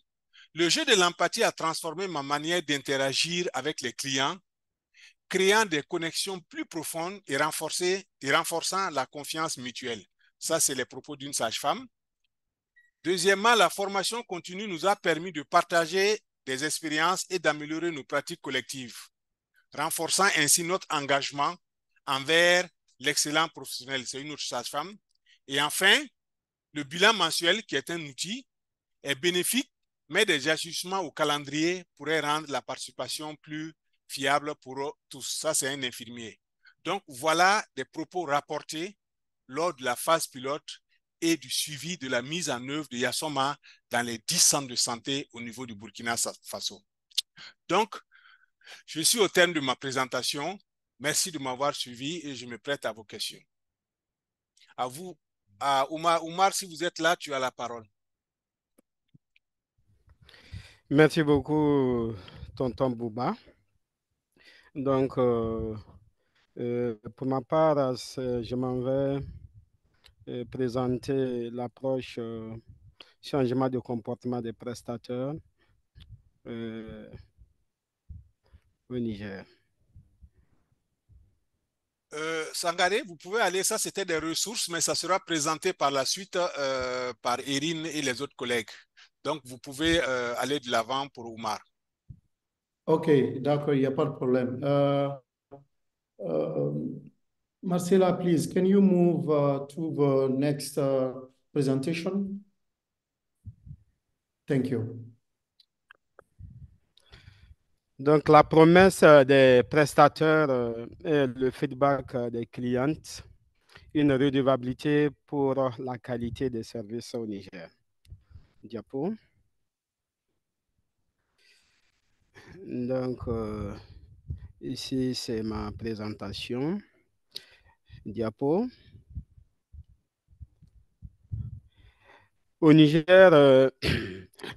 Le jeu de l'empathie a transformé ma manière d'interagir avec les clients, créant des connexions plus profondes et renforçant la confiance mutuelle. Ça, c'est les propos d'une sage-femme. Deuxièmement, la formation continue nous a permis de partager des expériences et d'améliorer nos pratiques collectives, renforçant ainsi notre engagement envers l'excellent professionnel. C'est une autre sage-femme. Et enfin, le bilan mensuel, qui est un outil, est bénéfique, mais des ajustements au calendrier pourraient rendre la participation plus fiable pour tous. Ça, c'est un infirmier. Donc, voilà des propos rapportés lors de la phase pilote et du suivi de la mise en œuvre de Yasoma dans les 10 centres de santé au niveau du Burkina Faso. Donc, je suis au terme de ma présentation. Merci de m'avoir suivi et je me prête à vos questions. À vous, à Oumar, si vous êtes là, tu as la parole. Merci beaucoup, tonton Bouba. Donc, pour ma part, je m'en vais présenter l'approche changement de comportement des prestataires au Niger. Sangaré, vous pouvez aller, ça c'était des ressources, mais ça sera présenté par la suite par Erin et les autres collègues. Donc, vous pouvez aller de l'avant pour Oumar. Ok, d'accord, il n'y a pas de problème. Marcela, please, can you move to the next presentation? Thank you. Donc, la promesse des prestataires et le feedback des clients, une redevabilité pour la qualité des services au Niger. Diapo. Donc, ici, c'est ma présentation. Diapo. Au Niger,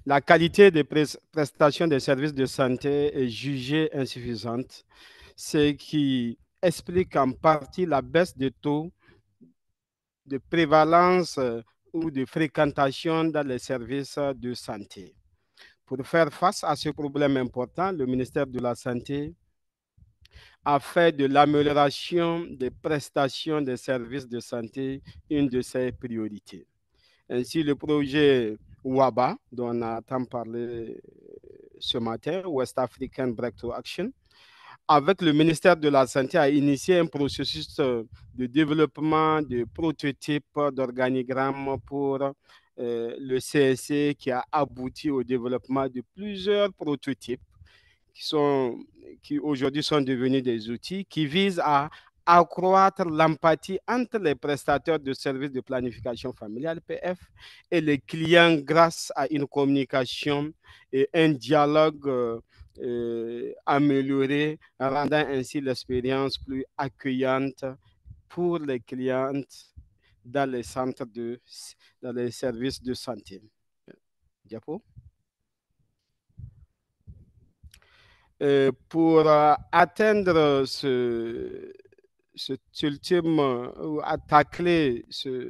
la qualité des prestations des services de santé est jugée insuffisante, ce qui explique en partie la baisse des taux de prévalence ou de fréquentation dans les services de santé. Pour faire face à ce problème important, le ministère de la Santé a fait de l'amélioration des prestations des services de santé une de ses priorités. Ainsi, le projet WABA, dont on a tant parlé ce matin, West African Breakthrough Action, avec le ministère de la Santé, a initié un processus de développement de prototypes d'organigrammes pour le CSC qui a abouti au développement de plusieurs prototypes qui aujourd'hui sont devenus des outils qui visent à accroître l'empathie entre les prestataires de services de planification familiale, PF, et les clients grâce à une communication et un dialogue amélioré, rendant ainsi l'expérience plus accueillante pour les clientes dans les centres dans les services de santé. Diapo. Pour atteindre cet ultime ou tacler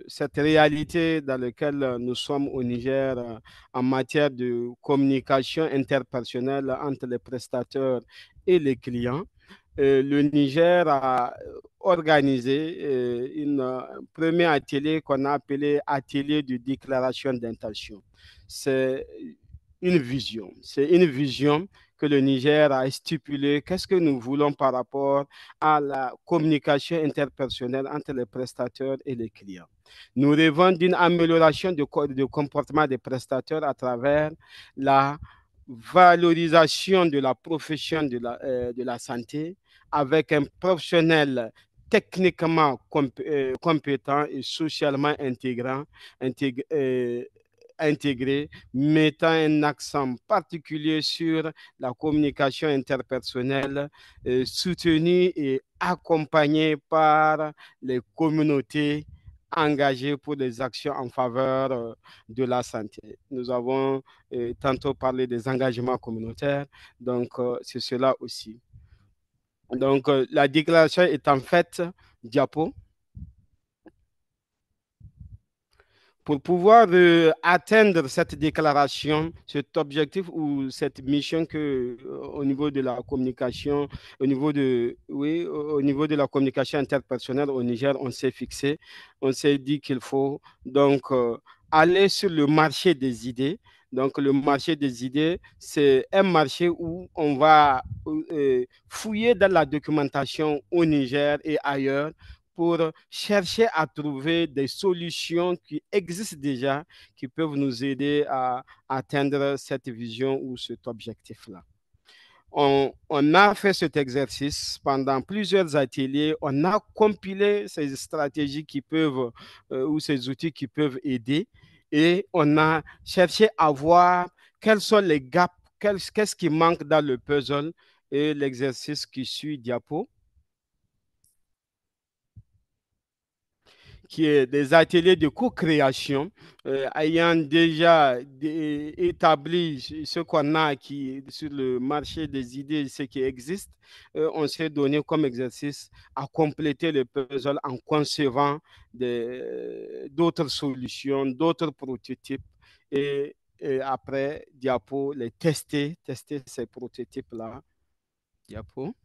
cette réalité dans laquelle nous sommes au Niger en matière de communication interpersonnelle entre les prestataires et les clients, le Niger a organisé un premier atelier qu'on a appelé atelier de déclaration d'intention. C'est une vision. C'est une vision que le Niger a stipulé. Qu'est-ce que nous voulons par rapport à la communication interpersonnelle entre les prestataires et les clients? Nous rêvons d'une amélioration du comportement des prestataires à travers la valorisation de la profession de la santé avec un professionnel techniquement compétent et socialement intégré, mettant un accent particulier sur la communication interpersonnelle, soutenue et accompagnée par les communautés engagées pour des actions en faveur de la santé. Nous avons tantôt parlé des engagements communautaires, donc c'est cela aussi. Donc, la déclaration est en fait, diapo. Pour pouvoir atteindre cette déclaration, cet objectif ou cette mission au niveau de la communication, au niveau de la communication interpersonnelle au Niger, on s'est fixé, on s'est dit qu'il faut donc aller sur le marché des idées. Donc, le marché des idées, c'est un marché où on va fouiller dans la documentation au Niger et ailleurs pour chercher à trouver des solutions qui existent déjà, qui peuvent nous aider à atteindre cette vision ou cet objectif-là. On a fait cet exercice pendant plusieurs ateliers. On a compilé ces stratégies qui peuvent, ou ces outils qui peuvent aider. Et on a cherché à voir quels sont les gaps, qu'est-ce qui manque dans le puzzle. Et l'exercice qui suit, diapo, qui est des ateliers de co-création, ayant déjà établi ce qu'on a sur le marché des idées, ce qui existe, on s'est donné comme exercice à compléter le puzzle en concevant d'autres solutions, d'autres prototypes et après, diapo, les tester ces prototypes-là. Diapo.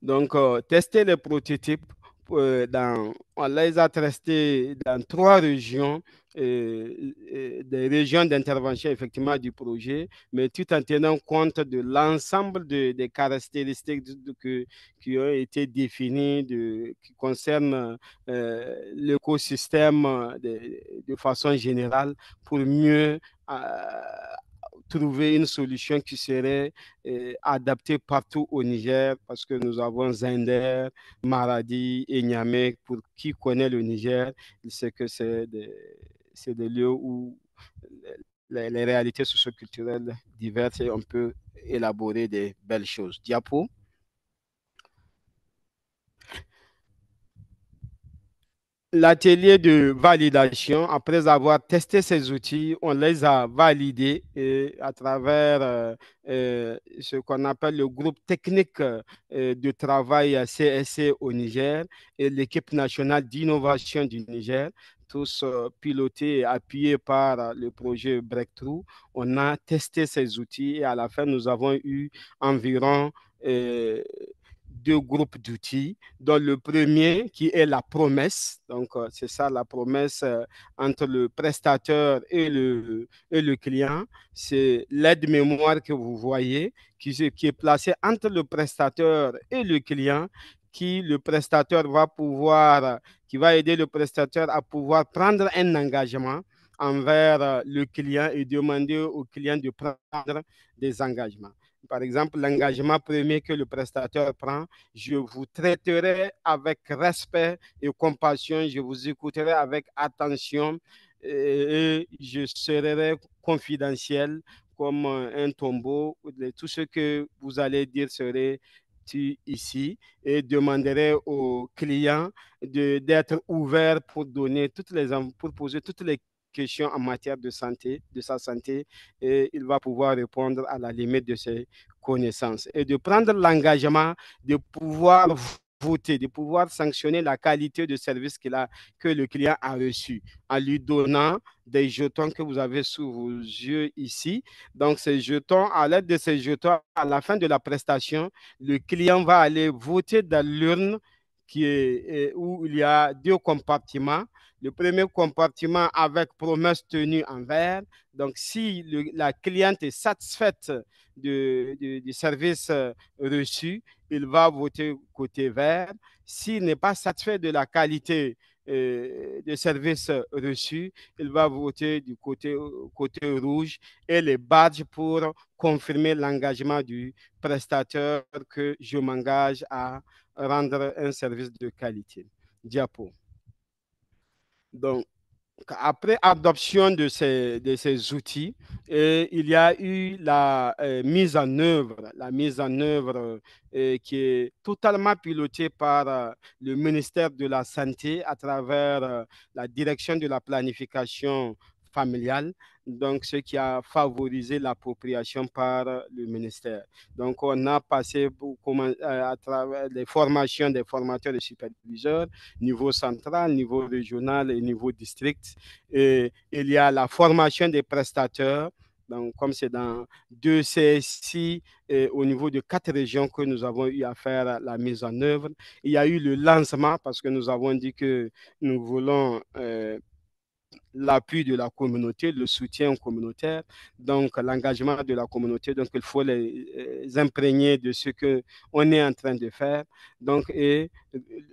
Donc, tester les prototypes, on les a testés dans 3 régions, des régions d'intervention effectivement du projet, mais tout en tenant compte de l'ensemble des caractéristiques qui ont été définies qui concernent l'écosystème de façon générale pour mieux trouver une solution qui serait adaptée partout au Niger, parce que nous avons Zinder, Maradi et Niamey. Pour qui connaît le Niger, il sait que c'est des lieux où les réalités socioculturelles diverses et on peut élaborer des belles choses. Diapo. L'atelier de validation, après avoir testé ces outils, on les a validés à travers ce qu'on appelle le groupe technique de travail CSC au Niger et l'équipe nationale d'innovation du Niger, tous pilotés et appuyés par le projet Breakthrough. On a testé ces outils et à la fin, nous avons eu environ deux groupes d'outils, dont le premier qui est la promesse. Donc, c'est ça la promesse entre le prestataire et le client. C'est l'aide-mémoire que vous voyez qui est placée entre le prestataire et le client, le prestataire va pouvoir, qui va aider le prestataire à pouvoir prendre un engagement envers le client et demander au client de prendre des engagements. Par exemple, l'engagement premier que le prestataire prend, je vous traiterai avec respect et compassion, je vous écouterai avec attention et je serai confidentiel comme un tombeau. Tout ce que vous allez dire serait ici et demanderai au client d'être ouvert pour pour poser toutes les questions en matière de santé, de sa santé, et il va pouvoir répondre à la limite de ses connaissances et de prendre l'engagement de pouvoir voter, de pouvoir sanctionner la qualité de service que le client a reçu en lui donnant des jetons que vous avez sous vos yeux ici. Donc, ces jetons, à l'aide de ces jetons, à la fin de la prestation, le client va aller voter dans l'urne où il y a deux compartiments. Le premier compartiment avec promesse tenue en vert. Donc, si la cliente est satisfaite du service reçu, il va voter côté vert. S'il n'est pas satisfait de la qualité de service reçu, il va voter du côté rouge et les badges pour confirmer l'engagement du prestataire que je m'engage à rendre un service de qualité. Diapo. Donc, après adoption de ces outils, il y a eu la mise en œuvre qui est totalement pilotée par le ministère de la Santé à travers la direction de la planification familiale, donc ce qui a favorisé l'appropriation par le ministère. Donc, on a passé à travers les formations des formateurs et superviseurs, niveau central, niveau régional et niveau district. Et il y a la formation des prestataires. Donc, comme c'est dans 2 CSI au niveau de 4 régions que nous avons eu à faire la mise en œuvre. Il y a eu le lancement parce que nous avons dit que nous voulons l'appui de la communauté, le soutien communautaire, donc l'engagement de la communauté. Donc, il faut les imprégner de ce qu'on est en train de faire. Donc, et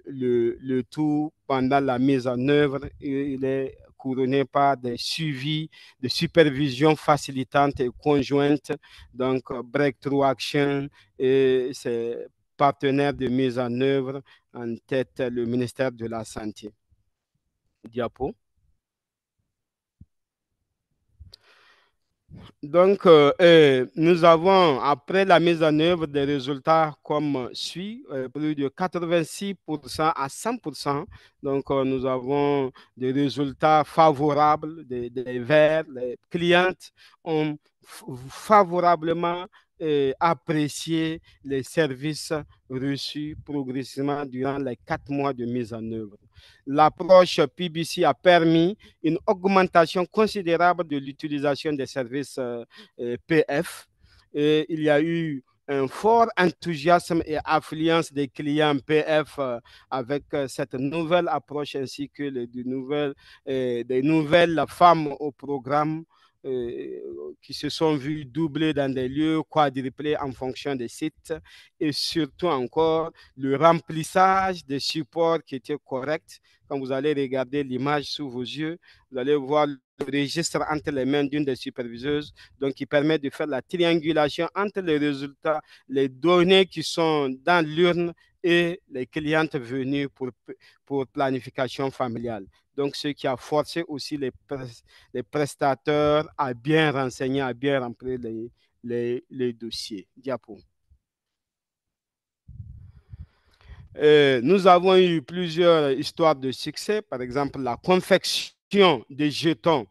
le tout pendant la mise en œuvre, il est couronné par des suivis, de supervision facilitante et conjointe, donc Breakthrough Action et ses partenaires de mise en œuvre, en tête le ministère de la Santé. Diapo. Donc, nous avons, après la mise en œuvre, des résultats comme suit, plus de 86% à 100%. Donc, nous avons des résultats favorables, des verts. Les clientes ont favorablement apprécié les services reçus progressivement durant les 4 mois de mise en œuvre. L'approche PBC a permis une augmentation considérable de l'utilisation des services PF. Et il y a eu un fort enthousiasme et affluence des clients PF avec cette nouvelle approche ainsi que des nouvelles femmes au programme qui se sont vues doubler dans des lieux, quadruplés en fonction des sites et surtout encore le remplissage des supports qui étaient corrects. Quand vous allez regarder l'image sous vos yeux, vous allez voir le registre entre les mains d'une des superviseuses, donc qui permet de faire la triangulation entre les résultats, les données qui sont dans l'urne et les clientes venues pour planification familiale. Donc, ce qui a forcé aussi les prestateurs à bien renseigner, à bien remplir les dossiers. Diapo. Nous avons eu plusieurs histoires de succès, par exemple la confection des jetons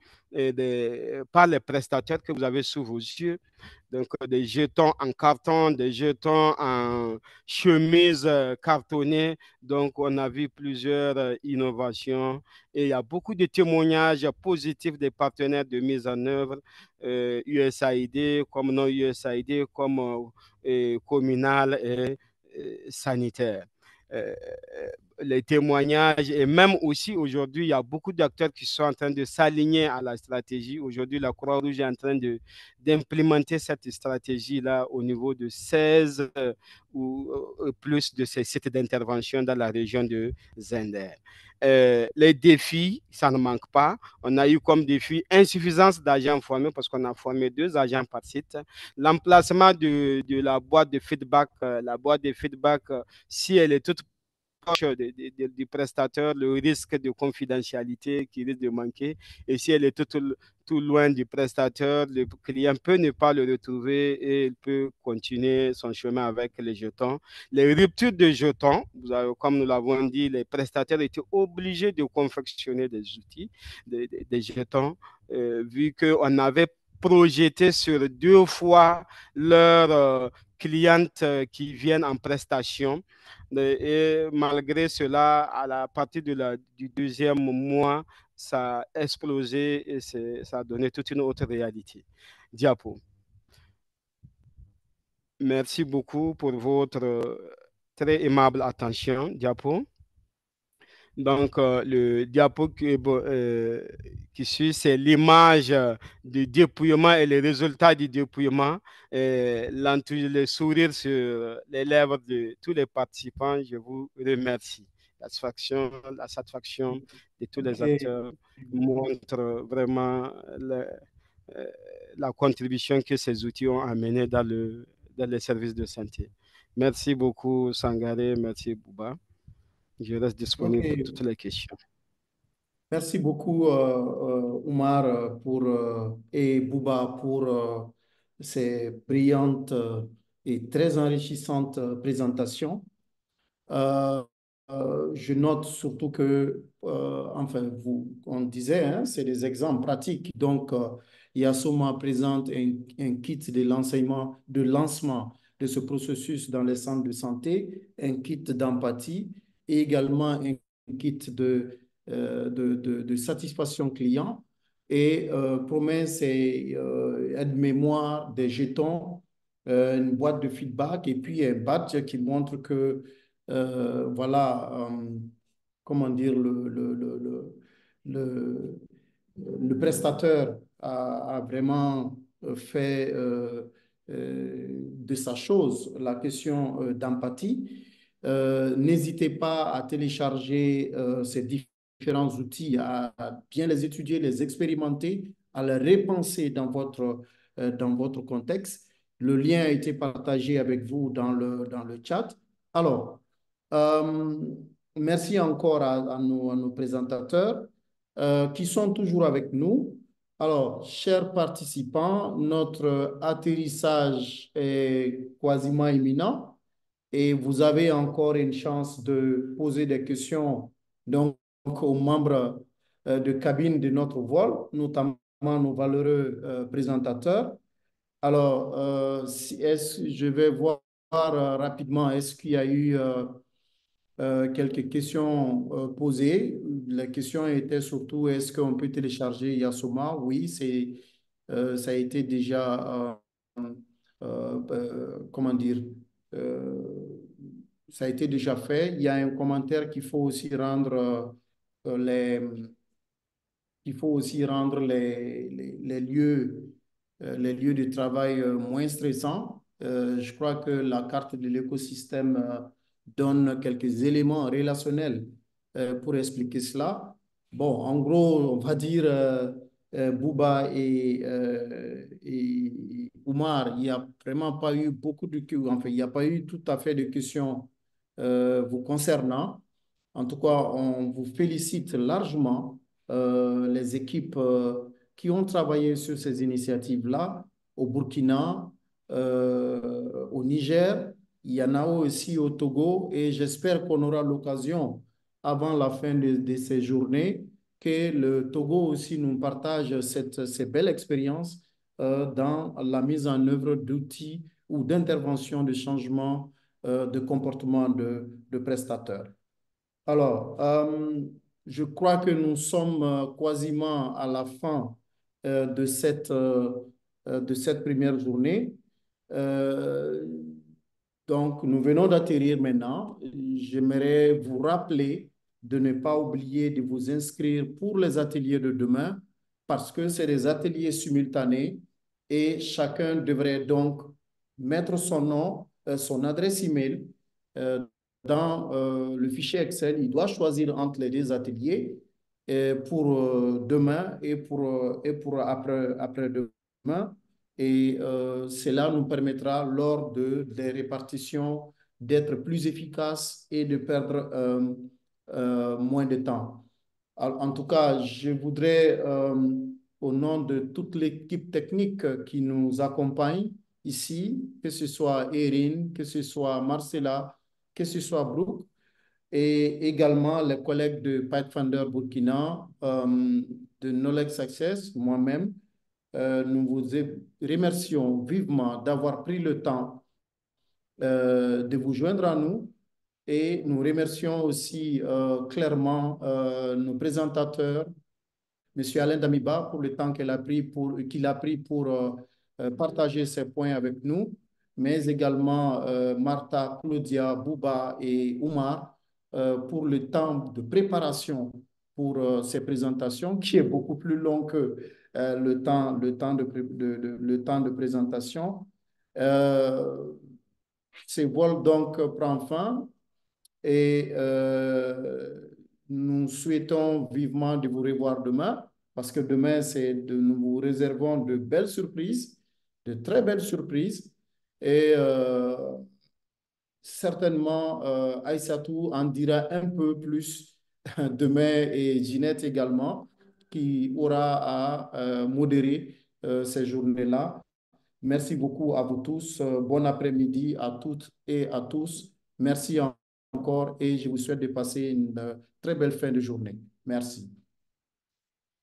par les prestataires que vous avez sous vos yeux. Donc, des jetons en carton, des jetons en chemise cartonnée. Donc, on a vu plusieurs innovations et il y a beaucoup de témoignages positifs des partenaires de mise en œuvre, USAID comme non USAID, comme communal et sanitaire. Euh, les témoignages et même aussi aujourd'hui, il y a beaucoup d'acteurs qui sont en train de s'aligner à la stratégie. Aujourd'hui, la Croix-Rouge est en train d'implémenter cette stratégie-là au niveau de 16 ou plus de ces sites d'intervention dans la région de Zender. Les défis, ça ne manque pas. On a eu comme défi insuffisance d'agents formés parce qu'on a formé 2 agents par site. L'emplacement de la boîte de feedback, si elle est toute proche du prestataire, le risque de confidentialité qui risque de manquer. Et si elle est tout loin du prestataire, le client peut ne pas le retrouver et il peut continuer son chemin avec les jetons. Les ruptures de jetons, comme nous l'avons dit, les prestataires étaient obligés de confectionner des outils, des jetons, vu qu'on avait projeté sur 2 fois leurs clientes qui viennent en prestation. Et malgré cela, à la partir du 2e mois, ça a explosé et ça a donné toute une autre réalité. Diapo. Merci beaucoup pour votre très aimable attention. Diapo. Donc, le diapo qui suit, c'est l'image du dépouillement et les résultats du dépouillement. Le sourire sur les lèvres de tous les participants. Je vous remercie. La satisfaction de tous les acteurs montre vraiment la contribution que ces outils ont amenée dans les services de santé. Merci beaucoup, Sangaré. Merci, Bouba. Je reste disponible pour toutes les questions. Merci beaucoup, Oumar, et Bouba pour ces brillantes et très enrichissantes présentations. Je note surtout que, enfin, on disait, hein, c'est des exemples pratiques. Donc, Yasoma présente un kit de lancement de ce processus dans les centres de santé, un kit d'empathie et également un kit de satisfaction client et promet ses aide-mémoire, des jetons, une boîte de feedback et puis un badge qui montre que voilà, comment dire, le, le prestataire a vraiment fait de sa chose la question d'empathie. N'hésitez pas à télécharger ces différents outils, à bien les étudier, les expérimenter, à les repenser dans votre contexte. Le lien a été partagé avec vous dans le chat. Alors, euh, merci encore à nos présentateurs qui sont toujours avec nous. Alors, chers participants, notre atterrissage est quasiment imminent et vous avez encore une chance de poser des questions donc, aux membres de cabine de notre vol, notamment nos valeureux présentateurs. Alors, je vais voir rapidement, est-ce qu'il y a eu quelques questions posées. La question était surtout, est-ce qu'on peut télécharger Yasoma? Oui, ça a été déjà comment dire, ça a été déjà fait. Il y a un commentaire qu'il faut aussi rendre il faut aussi rendre les lieux de travail moins stressants. Je crois que la carte de l'écosystème donne quelques éléments relationnels pour expliquer cela. Bon, en gros, on va dire Bouba et Oumar, il n'y a vraiment pas eu beaucoup de... Enfin, il n'y a pas eu tout à fait de questions vous concernant. En tout cas, on vous félicite largement les équipes qui ont travaillé sur ces initiatives-là au Burkina, au Niger, il y en a aussi au Togo et j'espère qu'on aura l'occasion avant la fin de ces journées que le Togo aussi nous partage ces belles expériences dans la mise en œuvre d'outils ou d'intervention de changement de comportement de prestataires. Alors, je crois que nous sommes quasiment à la fin de cette première journée. Euh, donc, nous venons d'atterrir maintenant. J'aimerais vous rappeler de ne pas oublier de vous inscrire pour les ateliers de demain parce que c'est des ateliers simultanés et chacun devrait donc mettre son nom, son adresse email dans le fichier Excel. Il doit choisir entre les deux ateliers pour demain et pour après-demain. Et cela nous permettra, lors des répartitions, d'être plus efficaces et de perdre moins de temps. En tout cas, je voudrais, au nom de toute l'équipe technique qui nous accompagne ici, que ce soit Erin, que ce soit Marcella, que ce soit Brooke, et également les collègues de Pathfinder Burkina, de Knowledge Access, moi-même, nous vous remercions vivement d'avoir pris le temps de vous joindre à nous et nous remercions aussi clairement nos présentateurs, M. Alain Damiba, pour le temps qu'il a pris pour partager ses points avec nous, mais également Martha, Claudia, Bouba et Oumar pour le temps de préparation pour ces présentations, qui est beaucoup plus long que le temps de présentation. Ce vol donc prend fin et nous souhaitons vivement de vous revoir demain parce que demain, nous vous réservons de belles surprises, de très belles surprises et certainement Aïssatou en dira un peu plus demain et Ginette également qui aura à modérer ces journées-là. Merci beaucoup à vous tous. Bon après-midi à toutes et à tous. Merci encore et je vous souhaite de passer une très belle fin de journée. Merci.